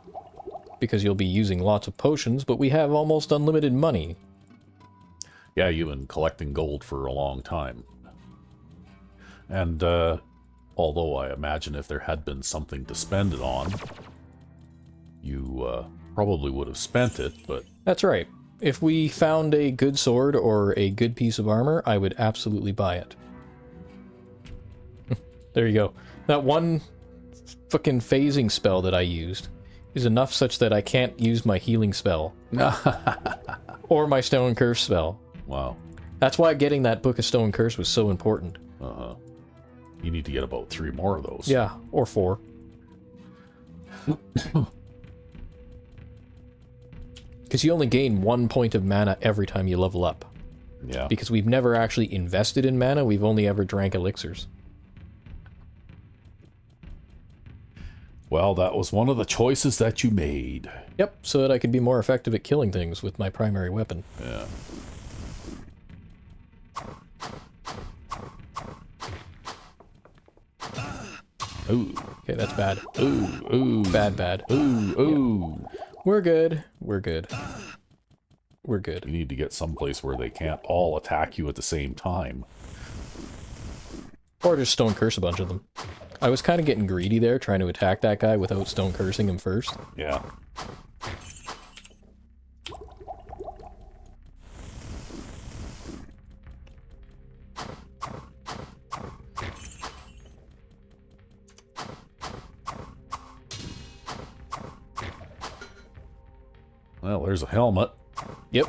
because you'll be using lots of potions, but we have almost unlimited money. Yeah, you've been collecting gold for a long time. And, although I imagine if there had been something to spend it on, you, probably would have spent it, but... That's right. If we found a good sword or a good piece of armor, I would absolutely buy it. There you go. That one fucking phasing spell that I used is enough such that I can't use my healing spell. Or my Stone Curse spell. Wow. That's why getting that Book of Stone Curse was so important. Uh-huh. You need to get about 3 more of those. Yeah, or 4. Because you only gain 1 point of mana every time you level up. Yeah. Because we've never actually invested in mana, we've only ever drank elixirs. Well, that was one of the choices that you made. Yep, so that I could be more effective at killing things with my primary weapon. Yeah. Ooh. Okay, that's bad. Ooh, ooh. Bad, bad. Ooh, ooh. We're good. We're good. we're good. You need to get someplace where they can't all attack you at the same time. Or just stone curse a bunch of them. I was kind of getting greedy there, trying to attack that guy without stone cursing him first. Yeah. Well, there's a helmet. Yep.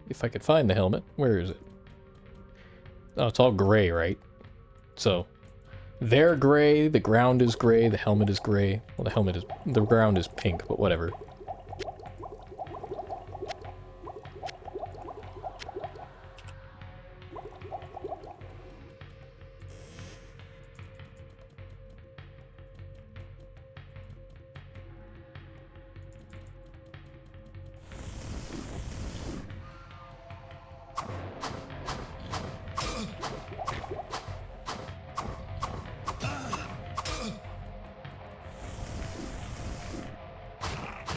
If I could find the helmet. Where is it? Oh, it's all gray, right? So, they're gray, the ground is gray, the helmet is gray. Well, the ground is pink, but whatever.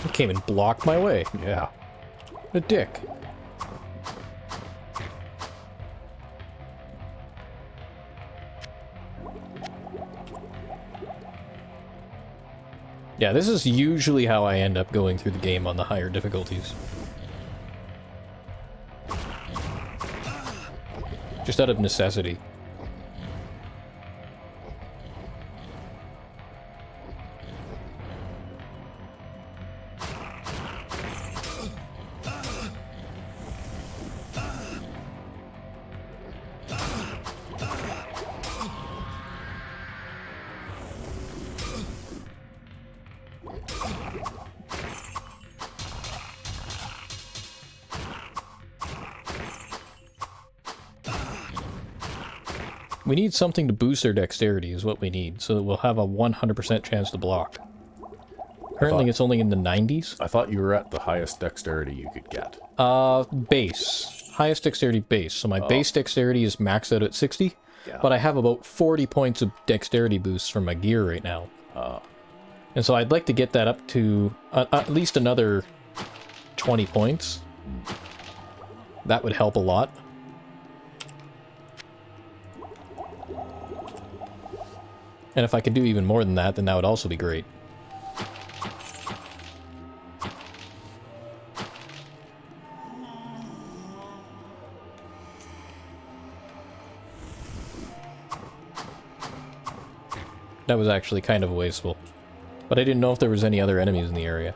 He came and blocked my way. Yeah. A dick. Yeah, this is usually how I end up going through the game on the higher difficulties. Just out of necessity. We need something to boost their dexterity is what we need, so that we'll have a 100% chance to block. Currently it's only in the 90s. I thought you were at the highest dexterity you could get. Base. Highest dexterity base. So my base dexterity is maxed out at 60, but I have about 40 points of dexterity boosts from my gear right now. And so I'd like to get that up to at least another 20 points. That would help a lot. And if I could do even more than that, then that would also be great. That was actually kind of wasteful. But I didn't know if there was any other enemies in the area.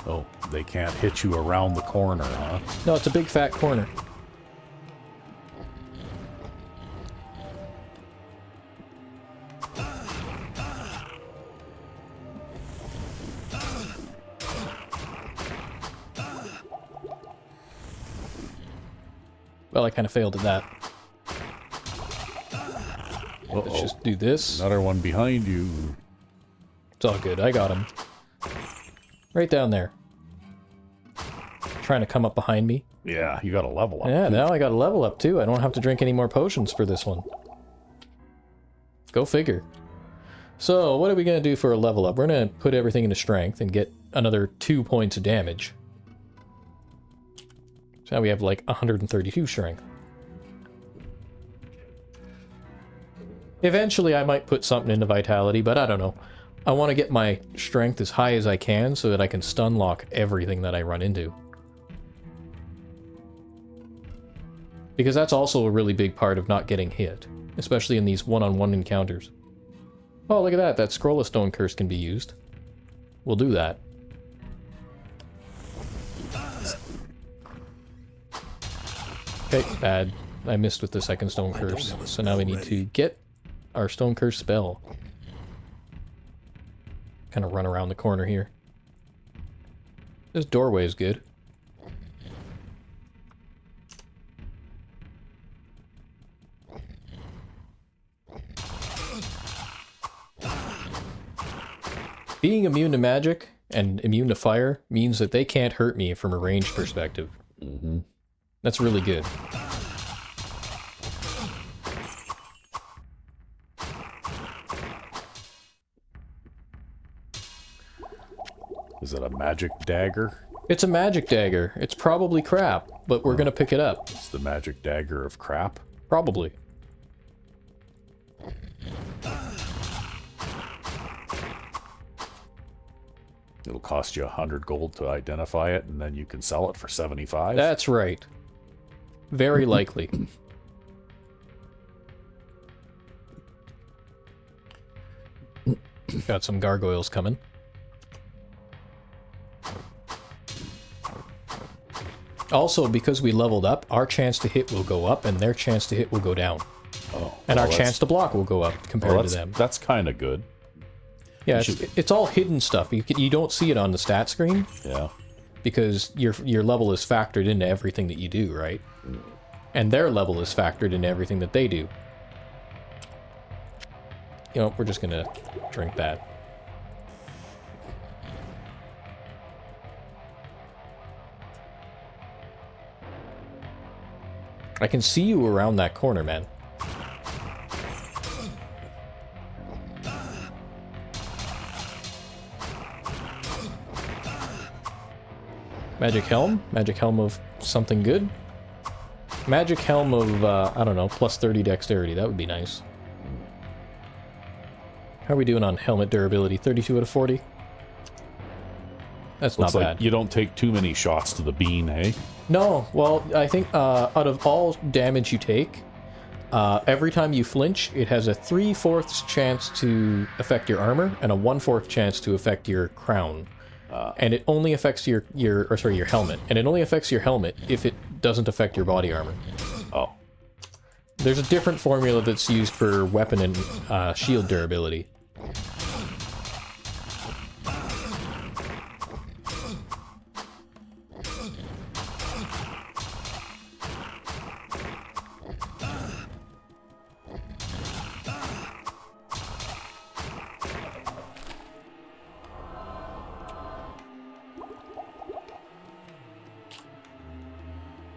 Oh, they can't hit you around the corner, huh? No, it's a big fat corner. Well, I kind of failed at that. Uh-oh. Let's just do this. Another one behind you. It's all good. I got him. Right down there. Trying to come up behind me. Yeah, you got a level up. Yeah, now I got a level up too. I don't have to drink any more potions for this one. Go figure. So, what are we going to do for a level up? We're going to put everything into strength and get another 2 points of damage. So now we have like 132 strength. Eventually I might put something into vitality, but I don't know. I want to get my strength as high as I can so that I can stun lock everything that I run into. Because that's also a really big part of not getting hit, especially in these one-on-one encounters. Oh, look at that. That Scroll of Stone Curse can be used. We'll do that. Okay, bad. I missed with the second Stone Curse. So now we need to get our Stone Curse spell. Kind of run around the corner here. This doorway is good. Being immune to magic and immune to fire means that they can't hurt me from a ranged perspective. Mm-hmm. That's really good. Is it a magic dagger? It's a magic dagger. It's probably crap, but we're gonna pick it up. It's the magic dagger of crap? Probably. It'll cost you 100 gold to identify it, and then you can sell it for 75? That's right. Very likely. Got some gargoyles coming. Also, because we leveled up, our chance to hit will go up, and their chance to hit will go down. Oh, And well, our chance to block will go up compared to them. That's kind of good. Yeah, it's all hidden stuff. You don't see it on the stat screen. Yeah. Because your level is factored into everything that you do, right? And their level is factored into everything that they do. You know, we're just gonna drink that. I can see you around that corner, man. Magic Helm? Magic Helm of something good? Magic Helm of, I don't know, plus 30 dexterity. That would be nice. How are we doing on helmet durability? 32 out of 40? That's Looks not like bad. you don't take too many shots to the bean, hey? No, well, I think out of all damage you take, every time you flinch, it has a 3/4 chance to affect your armor and a 1/4 chance to affect your crown. And it only affects your helmet. And it only affects your helmet if it doesn't affect your body armor. Oh. There's a different formula that's used for weapon and shield durability.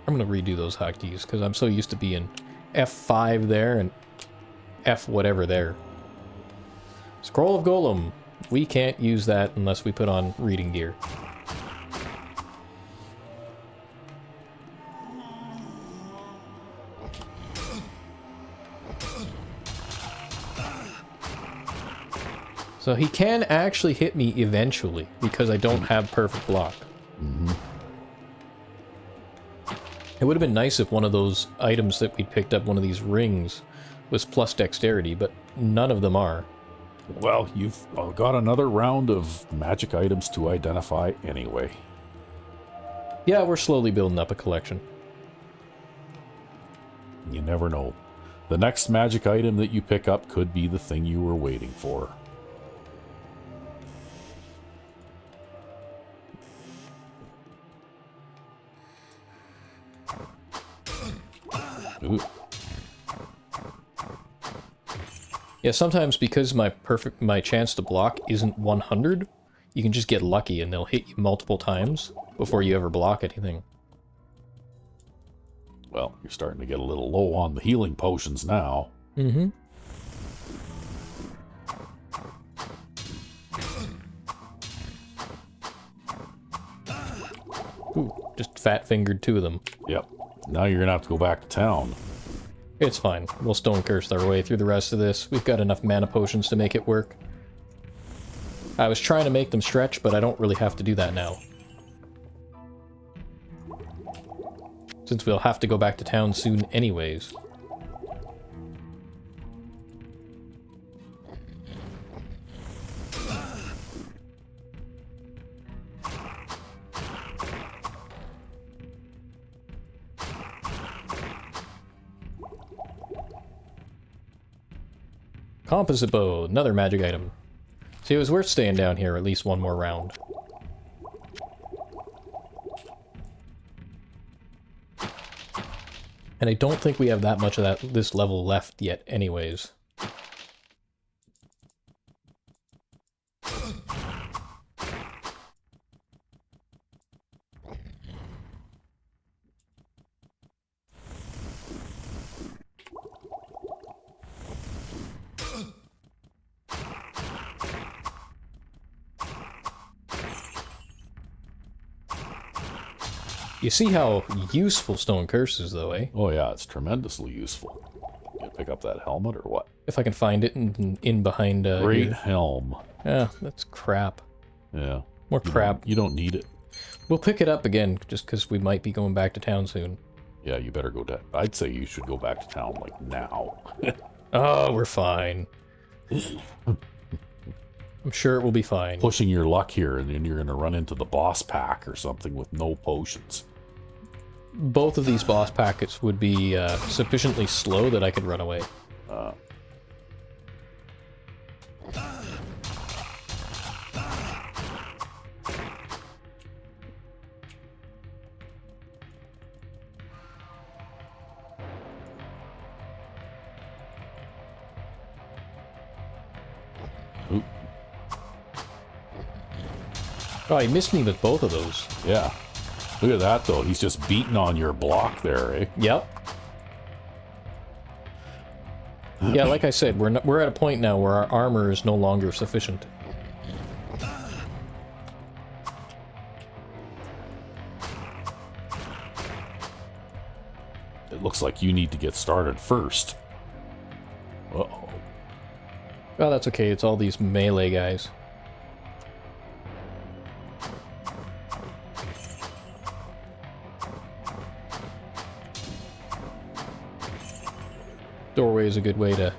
I'm gonna redo those hotkeys because I'm so used to being F5 there and F whatever there. Scroll of Golem. We can't use that unless we put on reading gear. So he can actually hit me eventually because I don't have perfect block. Mm-hmm. It would have been nice if one of those items that we picked up, one of these rings, was plus dexterity, but none of them are. Well, you've got another round of magic items to identify anyway. Yeah, we're slowly building up a collection. You never know. The next magic item that you pick up could be the thing you were waiting for. Ooh. Yeah, sometimes because my chance to block isn't 100, you can just get lucky and they'll hit you multiple times before you ever block anything. Well, you're starting to get a little low on the healing potions now. Mm-hmm. Ooh, just fat-fingered 2 of them. Yep. Now you're gonna have to go back to town. It's fine. We'll stone curse our way through the rest of this. We've got enough mana potions to make it work. I was trying to make them stretch, but I don't really have to do that now. Since we'll have to go back to town soon anyways. Composite bow, another magic item. See, it was worth staying down here at least one more round. And I don't think we have that much of this level left yet anyways. You see how useful Stone Curse is, though, eh? Oh yeah, it's tremendously useful. You pick up that helmet or what? If I can find it in behind Great here. helm. Yeah, that's crap. Yeah. More crap. You don't need it. We'll pick it up again, just because we might be going back to town soon. Yeah, you better go to... I'd say you should go back to town, like, now. Oh, we're fine. I'm sure it will be fine. Pushing your luck here, and then you're going to run into the boss pack or something with no potions. Both of these boss packets would be sufficiently slow that I could run away. Oop. Oh, he missed me with both of those. Yeah. Look at that, though. He's just beating on your block there, eh? Yep. Yeah, like I said, we're at a point now where our armor is no longer sufficient. It looks like you need to get started first. Uh-oh. Well, that's okay. It's all these melee guys. Doorway is a good way to...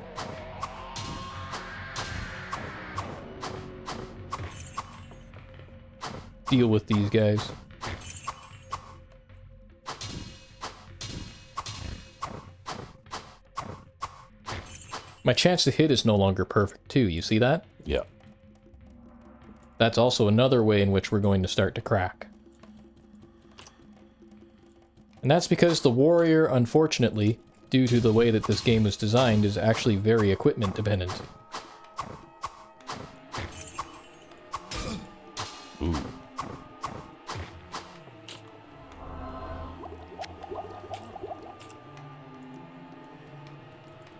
deal with these guys. My chance to hit is no longer perfect, too. You see that? Yeah. That's also another way in which we're going to start to crack. And that's because the warrior, unfortunately, due to the way that this game is designed, is actually very equipment dependent. Ooh.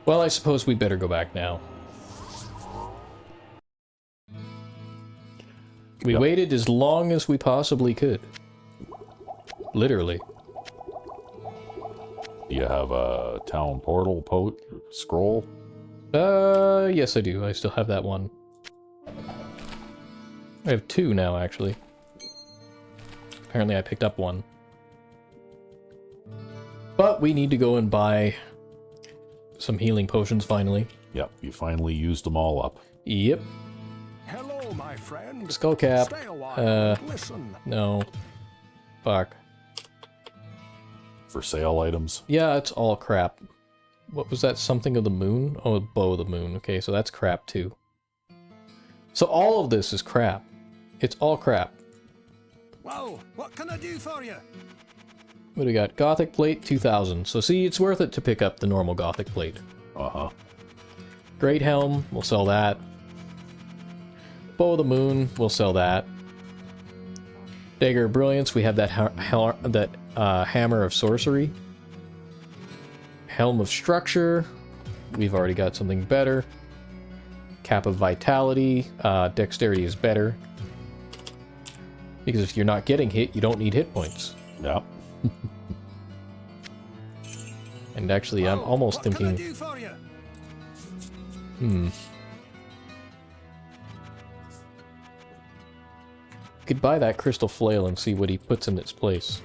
Well, I suppose we better go back now. We Yep. waited as long as we possibly could. Literally. Do you have a town portal scroll? Yes I do. I still have that one. I have two now, actually. Apparently I picked up one. But we need to go and buy some healing potions, finally. Yep, you finally used them all up. Yep. Hello, my friend. Skullcap. Stay a while. Listen. No. Fuck. For sale items. Yeah, it's all crap. What was that? Something of the moon? Oh, bow of the moon. Okay, so that's crap too. So all of this is crap. It's all crap. Well, what can I do for you? What do we got? Gothic plate, 2000. So see, it's worth it to pick up the normal Gothic plate. Uh-huh. Great helm, we'll sell that. Bow of the moon, we'll sell that. Dagger of brilliance, we have that hammer of sorcery. Helm of structure, we've already got something better. Cap of vitality, dexterity is better. Because if you're not getting hit, you don't need hit points. Yep. And actually, I'm almost what can I thinking... do for you? Could buy that crystal flail and see what he puts in its place.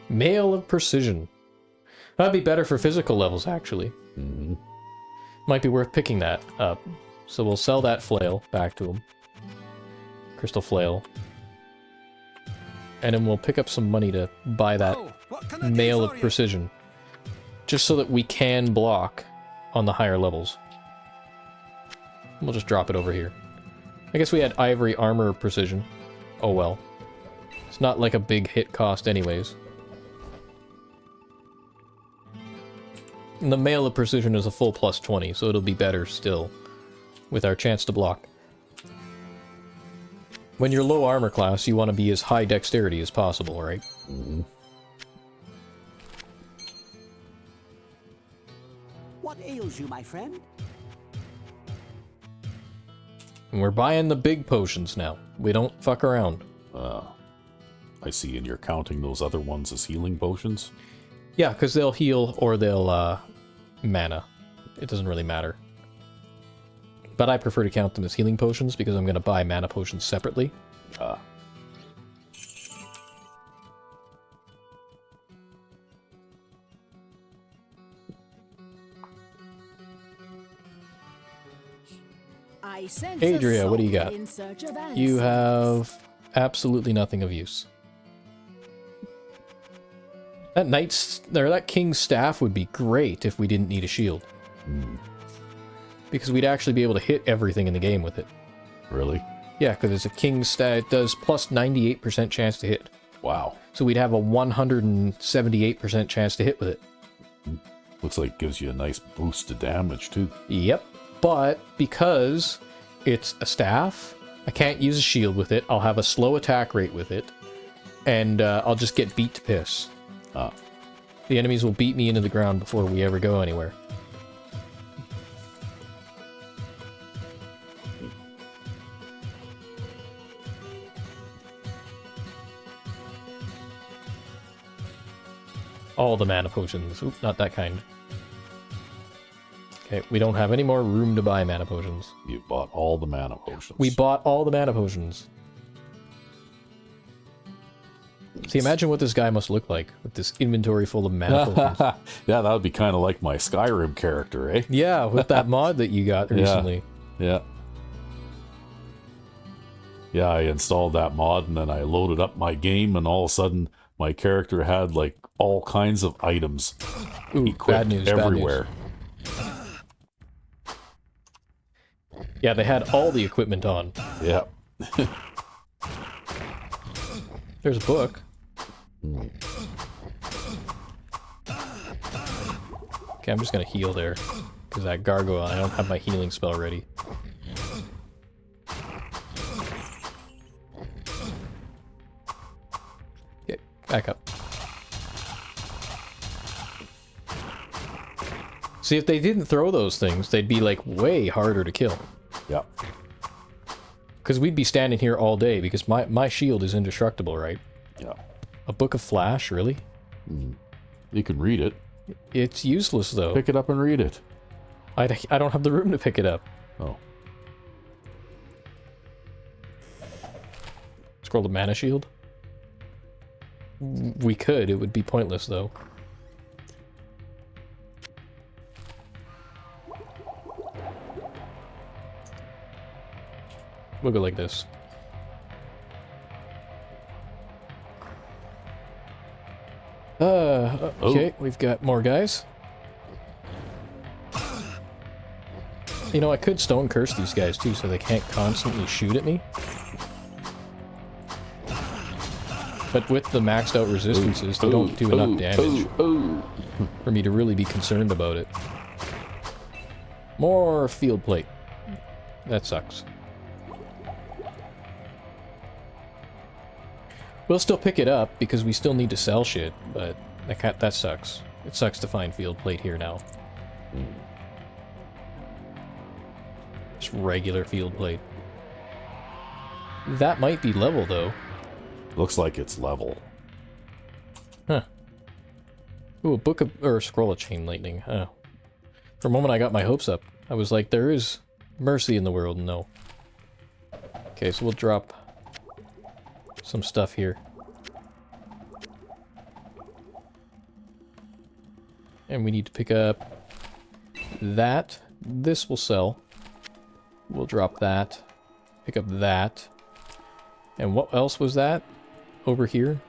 Mail of precision. That'd be better for physical levels, actually. Mm-hmm. Might be worth picking that up. So we'll sell that flail back to him. Crystal flail. And then we'll pick up some money to buy that Oh, what can I do mail for of you? precision. Just so that we can block on the higher levels. We'll just drop it over here. I guess we had ivory armor of precision. Oh well. It's not like a big hit cost anyways. And the mail of precision is a full plus 20, so it'll be better still. With our chance to block. When you're low armor class, you want to be as high dexterity as possible, right? Mm-hmm. What ails you, my friend? And we're buying the big potions now. We don't fuck around. I see, and you're counting those other ones as healing potions? Yeah, because they'll heal or they'll mana. It doesn't really matter. But I prefer to count them as healing potions because I'm going to buy mana potions separately. I sense Adria, a what do you soul got? in search of You answers. have absolutely nothing of use. That that king's staff would be great if we didn't need a shield. Because we'd actually be able to hit everything in the game with it. Really? Yeah, because it's a king's staff. It does plus 98% chance to hit. Wow. So we'd have a 178% chance to hit with it. Looks like it gives you a nice boost to damage, too. Yep. But because it's a staff, I can't use a shield with it. I'll have a slow attack rate with it. And I'll just get beat to piss. The enemies will beat me into the ground before we ever go anywhere. All the mana potions. Oop, not that kind. Okay, we don't have any more room to buy mana potions. You bought all the mana potions. We bought all the mana potions. See, imagine what this guy must look like with this inventory full of mana potions. Yeah, that would be kind of like my Skyrim character, eh? Yeah, with that mod that you got recently. Yeah. Yeah, I installed that mod and then I loaded up my game and all of a sudden my character had like all kinds of items Ooh, equipped bad news, everywhere. Bad news. Yeah, they had all the equipment on. Yeah. There's a book. Okay, I'm just gonna heal there. Because that gargoyle, I don't have my healing spell ready. Okay, back up. See, if they didn't throw those things, they'd be like way harder to kill. Yeah. Because we'd be standing here all day because my shield is indestructible, right? Yeah. A book of flash, really? You can read it. It's useless, though. Pick it up and read it. I don't have the room to pick it up. Oh. Scroll to mana shield? We could. It would be pointless, though. We'll go like this. Okay, we've got more guys. You know, I could stone curse these guys too, so they can't constantly shoot at me. But with the maxed out resistances, they don't do enough damage for me to really be concerned about it. More field plate. That sucks. We'll still pick it up because we still need to sell shit, but that sucks. It sucks to find field plate here now. Just regular field plate. That might be level though. Looks like it's level. Huh. Ooh, a book of, or a scroll of chain lightning. Oh. For a moment I got my hopes up. I was like, there is mercy in the world. No. Okay, so we'll drop some stuff here. And we need to pick up that. This will sell. We'll drop that. Pick up that. And what else was that? Over here?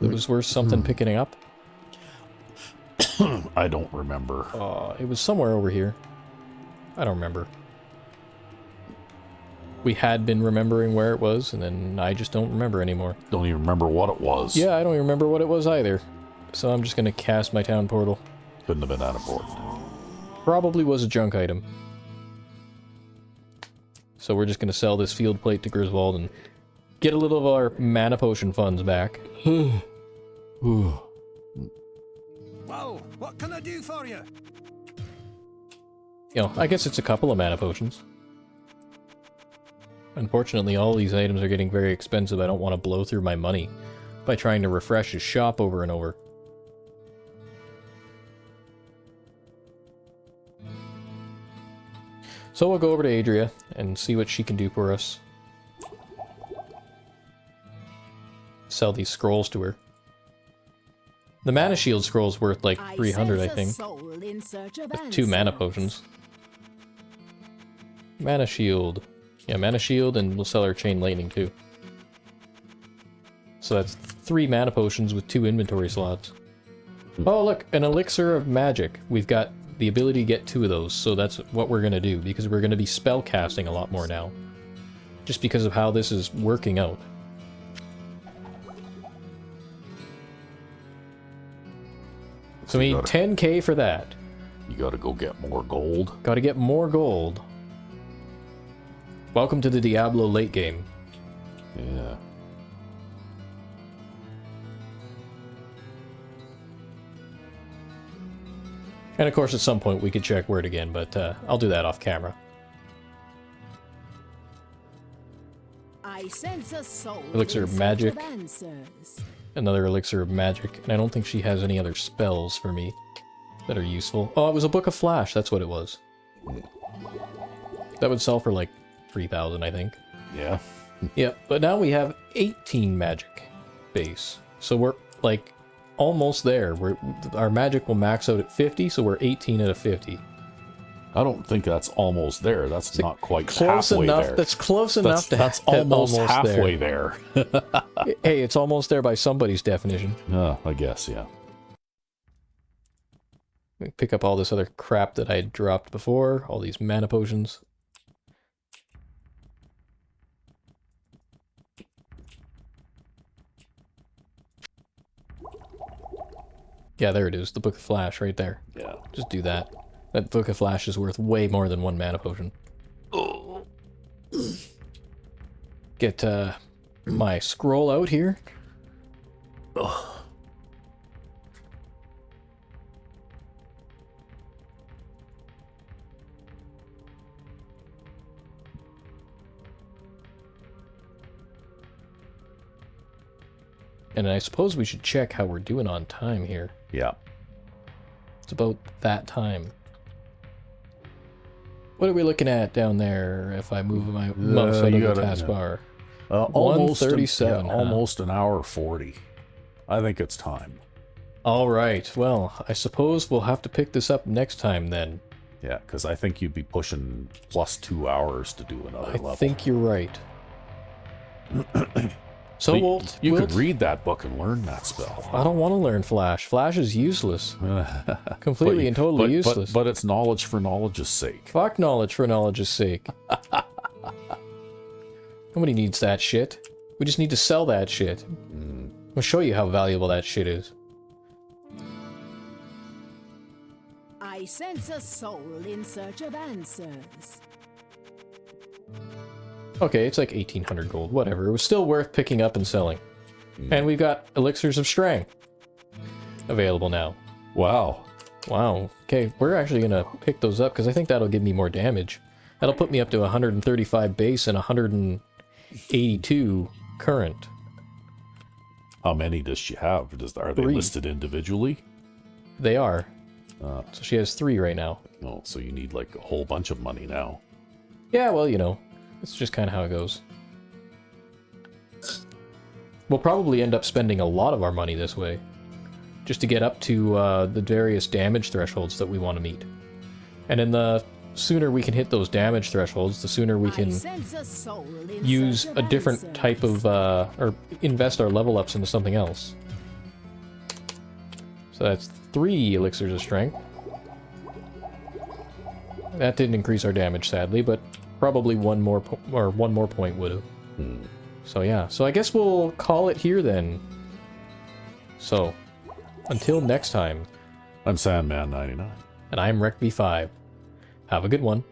It was worth something picking up? I don't remember. It was somewhere over here. I don't remember. We had been remembering where it was, and then I just don't remember anymore. Don't even remember what it was. Yeah, I don't even remember what it was either. So I'm just gonna cast my town portal. Couldn't have been that important. Probably was a junk item. So we're just gonna sell this field plate to Griswold and get a little of our mana potion funds back. Well, what can I do for you? You know, I guess it's a couple of mana potions. Unfortunately, all these items are getting very expensive. I don't want to blow through my money by trying to refresh his shop over and over. So we'll go over to Adria and see what she can do for us. Sell these scrolls to her. The mana shield scroll's worth like 300, I think. With 2 mana potions. Mana shield. Yeah, mana shield, and we'll sell her chain lightning too. So that's 3 mana potions with 2 inventory slots. Oh look, an elixir of magic. We've got the ability to get 2 of those, so that's what we're gonna do, because we're gonna be spell casting a lot more now. Just because of how this is working out. So we need 10k for that. You gotta go get more gold. Gotta get more gold. Welcome to the Diablo late game. Yeah. And of course, at some point we could check word again, but I'll do that off camera. I sense a soul Elixir of magic. answers. Another elixir of magic, and I don't think she has any other spells for me that are useful. Oh, it was a book of flash, that's what it was. That would sell for like 3,000, I think. Yeah. Yep, but now we have 18 magic base. So we're like almost there. Our magic will max out at 50, so we're 18 out of 50. I don't think that's almost there. That's not quite Close halfway enough. there. That's close enough to That's hit almost halfway there. Hey, it's almost there by somebody's definition. I guess, yeah. We pick up all this other crap that I had dropped before, all these mana potions. Yeah, there it is, the Book of Flash right there. Yeah. Just do that. That Book of Flash is worth way more than 1 mana potion. Get my scroll out here. And I suppose we should check how we're doing on time here. Yeah. It's about that time. What are we looking at down there if I move my mouse out of the taskbar? Almost 1:37, huh? almost an hour 40. I think it's time. All right. Well, I suppose we'll have to pick this up next time then. Yeah, because I think you'd be pushing plus 2 hours to do another level. I think you're right. So you could read that book and learn that spell. I don't want to learn Flash. Flash is useless. Completely and totally useless. But it's knowledge for knowledge's sake. Fuck knowledge for knowledge's sake. Nobody needs that shit. We just need to sell that shit. I'll show you how valuable that shit is. I sense a soul in search of answers. Okay, it's like 1,800 gold, whatever. It was still worth picking up and selling. And we've got Elixirs of Strength available now. Wow. Wow. Okay, we're actually going to pick those up because I think that'll give me more damage. That'll put me up to 135 base and 182 current. How many does she have? Are they 3. listed individually? They are. So she has 3 right now. Oh, so you need like a whole bunch of money now. Yeah, well, you know, it's just kind of how it goes. We'll probably end up spending a lot of our money this way, just to get up to the various damage thresholds that we want to meet. And then the sooner we can hit those damage thresholds, the sooner we can use a different type of, or invest our level ups into something else. So that's 3 Elixirs of Strength. That didn't increase our damage, sadly, but probably one more point would have. So yeah, so I guess we'll call it here then. So, until next time. I'm Sandman99. And I'm Rec V5. Have a good one.